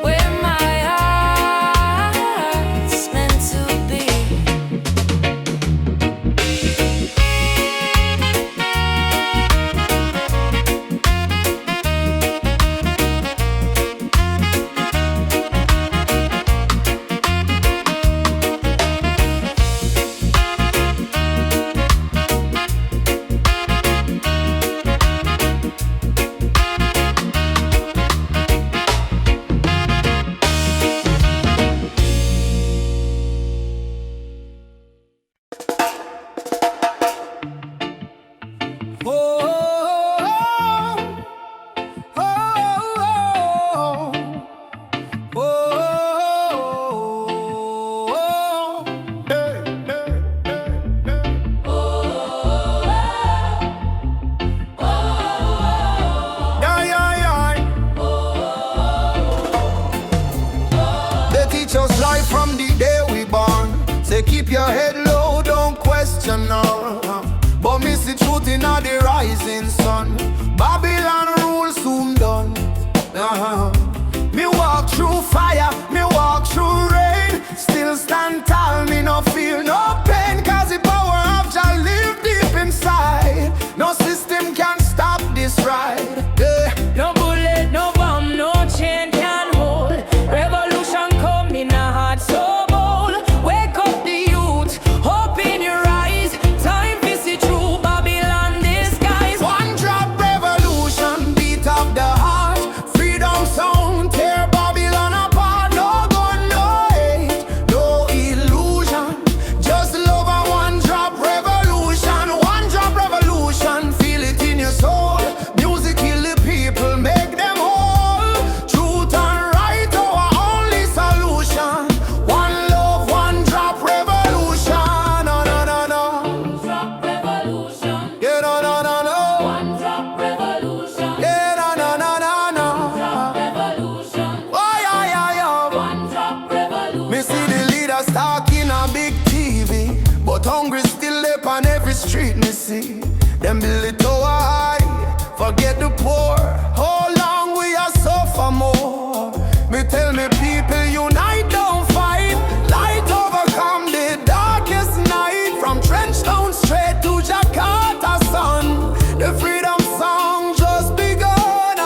where my heart's meant your head low, don't question no. But me see truth in all the rising sun. Babylon rule soon done. Me walk through fire, me walk through rain. Still stand tall, me no feel no pain. Cause the power of Jah live deep inside. No system can stop this ride. Yeah. No bullet, no bomb, no chain can hold. Revolution come in a heart so bold. Wake up the youth, hope in your eyes. Time to see through Babylon disguise. One drop revolution, beat of the heart. Freedom sound, tear Babylon apart. No gun, no hate, no illusion. Just love and one drop revolution. One drop revolution, feel it in your soul. Music heal the people, make them whole. Truth and right, our only solution. One love, one drop revolution. No, no, no, no. Drop revolution, Yeah, no, no, no, no. one drop revolution. Yeah, no, no, no, no, no. Drop revolution, Oh, yeah, yeah, yeah. one drop revolution. Me see the leaders talking on big TV, but hungry still up on every street. Me see them build it tower high, forget the poor. How long we are suffer more? Me tell me people unite, don't fight. Light overcome the darkest night. From Trenchtown straight to Jakarta sun. The freedom song just begun.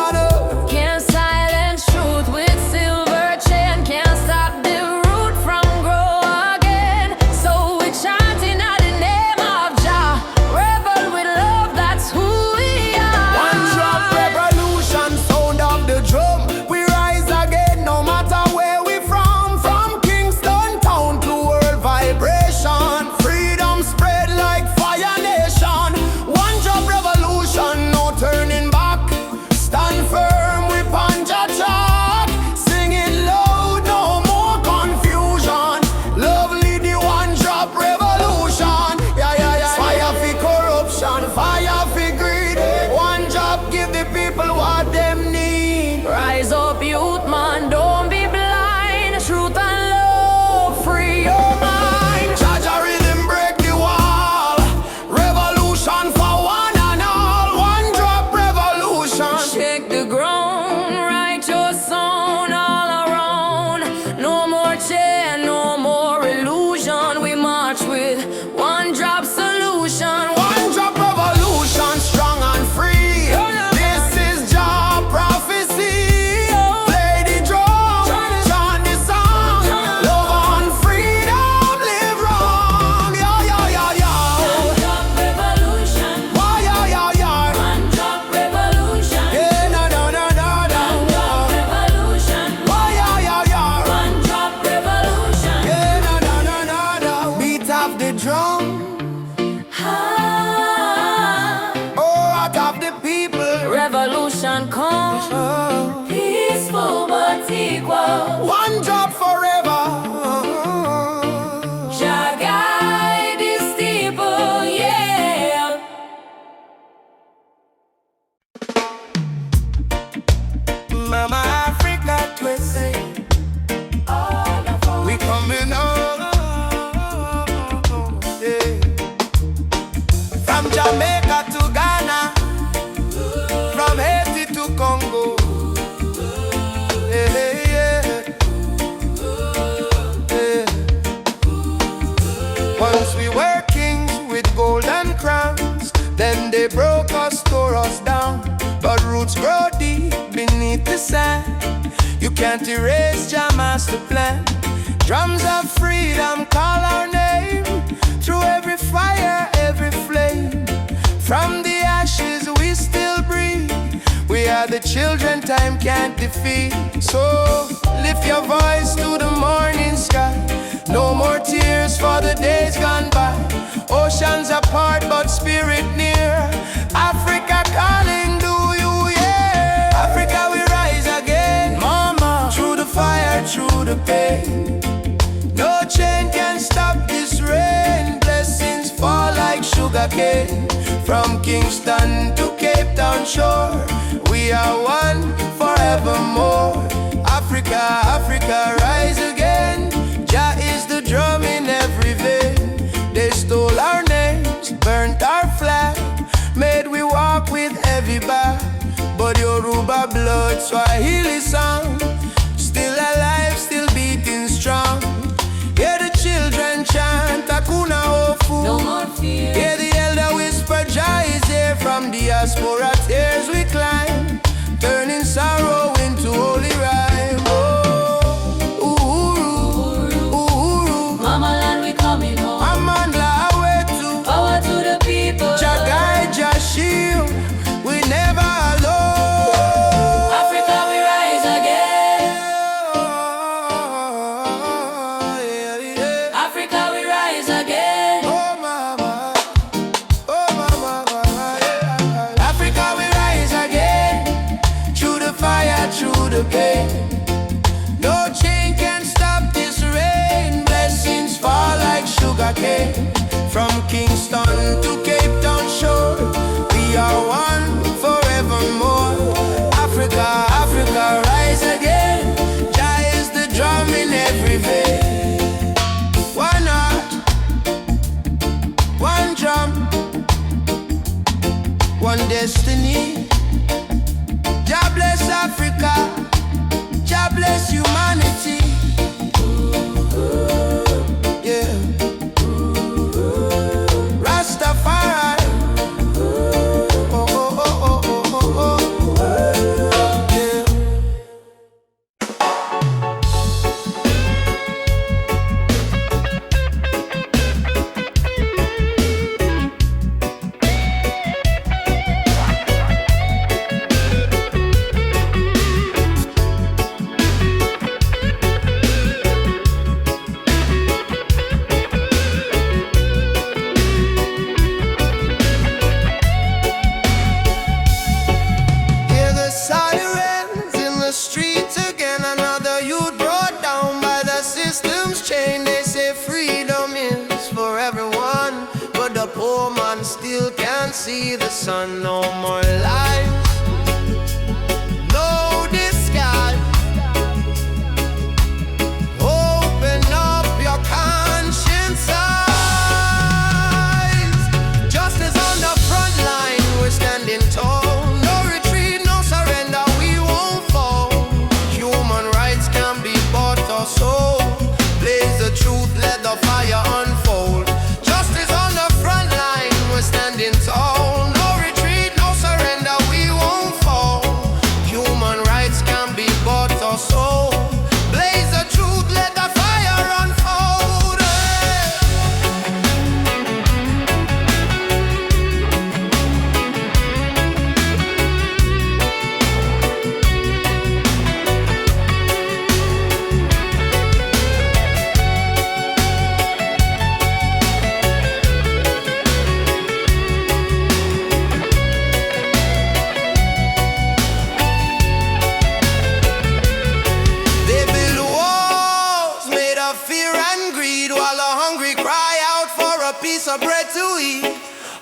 Can't silence truth with silver chain. Can't stop the root from grow again. So we're chanting at the name of Jah. Rebel with love, that's who we are. One drop revolution, sound of the drum. We rise again, no matter where we from. From Kingston town to world vibration. Freedom spread like fire nation. One drop revolution, no turning back. Stand firm, we punch a track. Sing it loud, no more confusion. Lovely the one drop revolution. Yeah, yeah, yeah. Fire for corruption, fire for greed. One drop give the people what them need. Rise up, youth man, don't be blind. Truth and love, free your mind. Jaja rhythm break the wall. Revolution for one and all. One drop revolution. Shake the ground, write your song all around. No more chain, no more illusion. We march with one drop solution. One drop revolution, strong and free. This is Jah prophecy. Play the drum, chant the song. Love and freedom, live wrong. Yeah, yeah, yeah, yeah. Drop revolution, Why, yeah, yeah, yeah. one drop revolution. Yeah, no, no, no, no, no. Revolution, Why, yeah, yeah, yeah. one drop revolution. Yeah, no, no, no, no, no. Beat of the drum. Ah, Oh, out of the people. revolution come, Oh. peaceful but equal. One drop forever. Jah guide this people, yeah. Mama Africa twist. We coming home. Yeah. From Jamaica to Ghana, from Haiti to Congo. Yeah, yeah, yeah. Once we were kings with golden crowns, then they broke us, tore us down. But roots grow deep beneath the sand. You can't erase Jah master plan. Drums of freedom call our name. Through every fire, every flame. From the ashes we still breathe. We are the children time can't defeat. So lift your voice to the morning sky. No more tears for the days gone by. Oceans apart but spirit near. Africa calling, do you hear? Africa we rise again, mama. Through the fire, through the pain. No chain can stop this rain. Blessings fall like sugar cane. From Kingston to Cape Town shore, we are one forevermore. Africa, Africa, rise again. Jah is the drum in every vein. walk with heavy bag, but Yoruba blood, Swahili song, still alive, still beating strong. Hear the children chant, Hakuna Hofu. No more fear. Hear the elder whisper, Jah is here. From diaspora tears we climb, turning sorrow into holy rhyme. Oh, Uhuru, Uhuru, Mama land, we coming home. Amandla Awetu, Power to the people. Jah guide, Jah shield, we never alone. Africa, we rise again. Africa, we rise again. Oh mama, yeah. Africa we rise again, through the fire, through the pain. No chain can stop this rain, blessings fall like sugar cane. From Kingston to Cape Town shore, we are one forevermore. Africa, Africa rise again, Jah is the drum in every vein. One heart, one drum, one destiny. Jah bless Africa, Jah bless humanity. Yeah. Rastafari. Oh, oh, oh, oh, oh, oh, oh. Yeah. Hear the sirens in the streets again. Another youth brought down by the system's chain. They say freedom is for everyone, but the poor man still can't see the sun. No more lies, no disguise. Open up your conscience eyes. Justice on the front line, we're standing tall. No retreat, no surrender, we won't fall. Human rights can be bought or sold. Blaze the truth, let the fire unfold. Justice on the front line, we're standing tall. No retreat, no surrender, we won't fall. Human rights can be bought or sold. Blaze the truth, let the fire unfold. They build walls made of fear and greed, while the hungry cry out for a piece of bread to eat.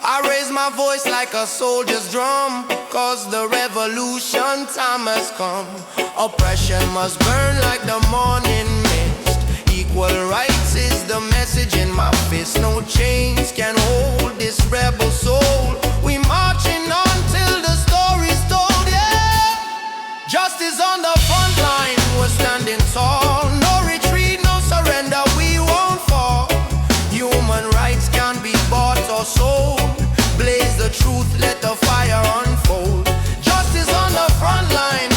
I raise my voice like a soldier's drum, cause the revolution time has come. Oppression must burn like the morning mist. Equal rights is the message in my fist. No chains can hold this rebel soul. We marching on till the story's told, yeah. Justice on the front line, we're standing tall. No retreat, no surrender, we won't fall. Human rights can be bought or sold. Blaze the truth, let the fire unfold. Justice on the front line.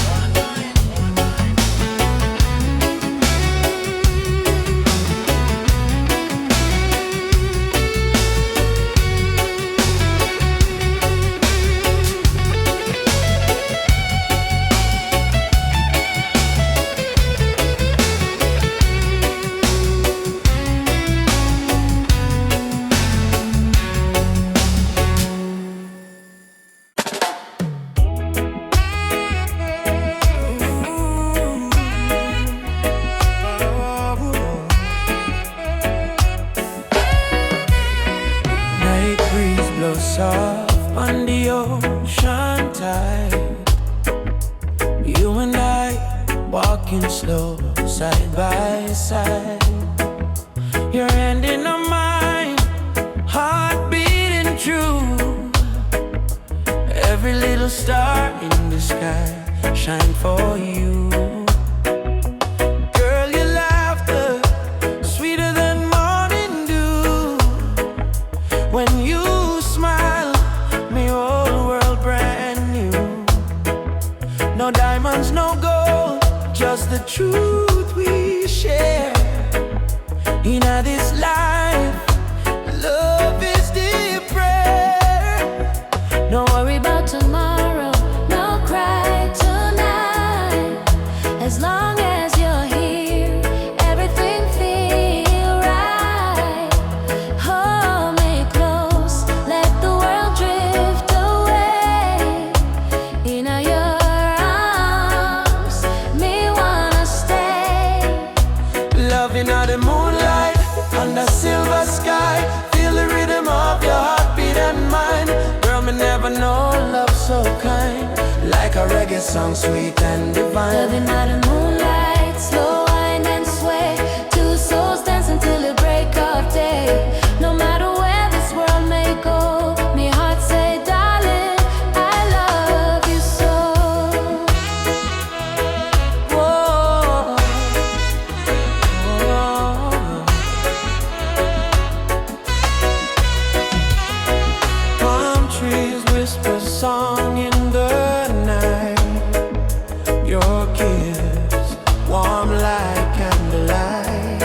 soft on the ocean tide. You and I walking slow, side by side. Your hand in mine, heart beating true. every little star in the sky shine for you. Girl, your laughter sweeter than morning dew. When you smile, me whole world brand new. No diamonds, no gold, just the truth we share. In this life, love is the prayer. Don't worry about tomorrow, no cry tonight. As long as you're here, everything feel right. Hold me close, let the world drift away. In your arms, me wanna stay. Loving out the moonlight, under silver sky. Feel the rhythm of your heartbeat and mine. Girl, me never know love so kind. Like a reggae song, sweet and divine. Loving out the moonlight, slow wind and sway. Two souls dance until the break of day. No matter where this world may go, me heart say, darling, I love you so. Whoa. Palm trees whisper song in the night. Your kiss warm like candlelight.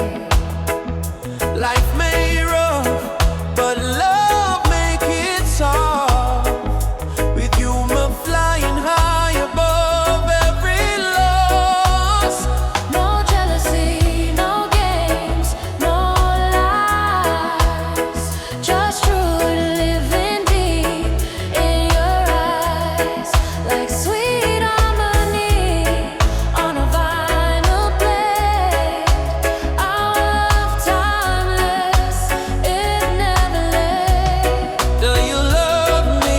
Life may rough, but love make it soft. With you, me flying high above every loss. No jealousy, no games, no lies. Just true living deep in your eyes. Like sweet harmony on a vinyl blade. Our love timeless, it never late. Do you love me?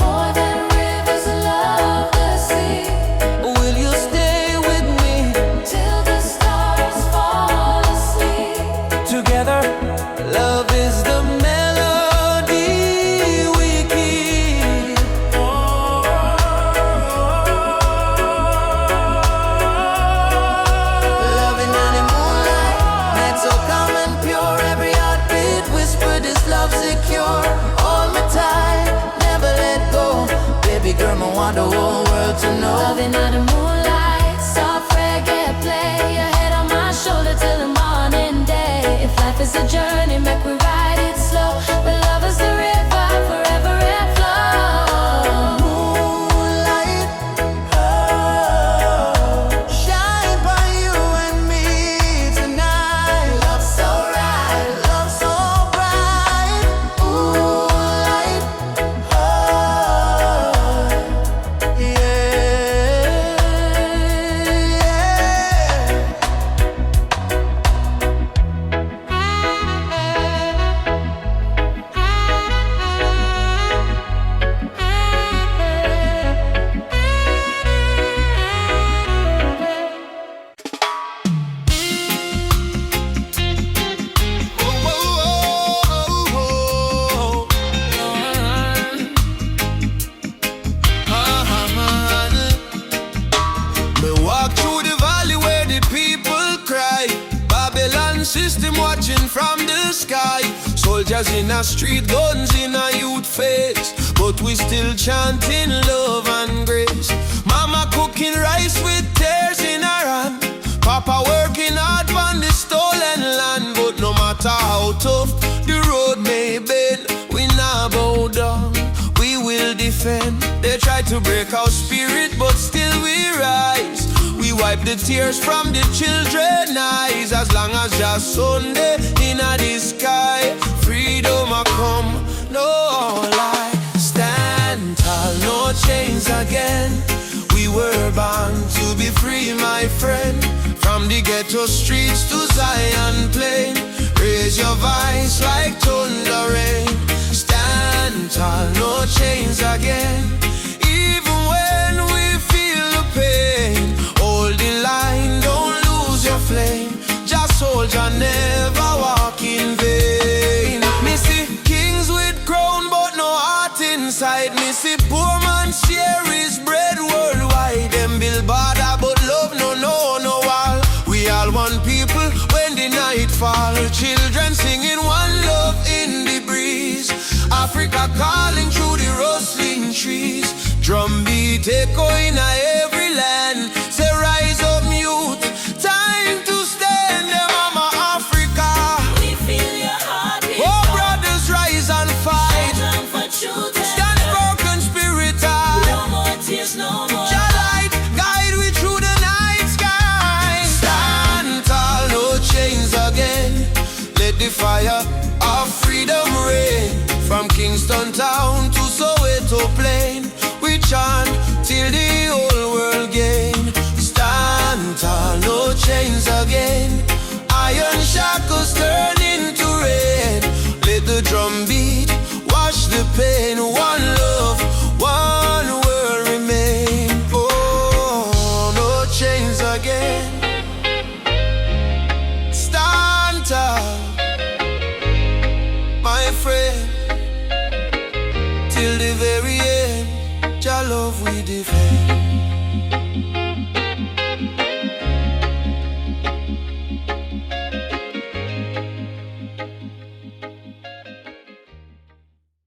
More than rivers love the sea. Will you stay with me? Till the stars fall asleep. Together, love is the melody we keep. Loving in the moonlight, night so calm and pure. Every heartbeat whisper this love secure. Hold me tight, never let go. Baby girl, I want the whole world to know. Loving out the moonlight, soft reggae play. Your head on my shoulder till the morning day. If life is a journey, make we ride it slow. But love is the river, forever it flows. Moonlight, shine by you and me tonight. Love so right, love so bright. Moonlight, Me walk through the valley where the people cry. Babylon system watching from the sky. Soldiers in a street, guns in a youth face. But we still chanting love and grace. Mama cooking rice with tears in her hand. Papa working hard on the stolen land. But no matter how tough the road may bend, we not bow down, we will defend. They try to break our spirit, but still we rise. We wipe the tears from the children's eyes. As long as just Sunday in the sky, freedom a come, no lie. Stand tall, no chains again. We were born to be free, my friend. From the ghetto streets to Zion plain, raise your voice like thunder rain. Stand tall, no chains again. Even when we feel the pain, hold the line, don't lose your flame. Just soldier, never walk in vain. Me see kings with crown but no heart inside. Me see poor man Africa calling through the rustling trees. Drumbeat echoing every land. Say rise up youth, time to stand. Mama Africa, We feel your heartbeat. oh brothers rise and fight. Stand for truth and Stand for conspiracy. no more tears, no more. Your light guide we through the night sky. Stand tall, no chains again. Let the fire of freedom reign. From Kingston town to Soweto plain, we chant till the whole world gain. Stand tall, no chains again. Iron shackles turn into rain. Let the drum beat wash the pain.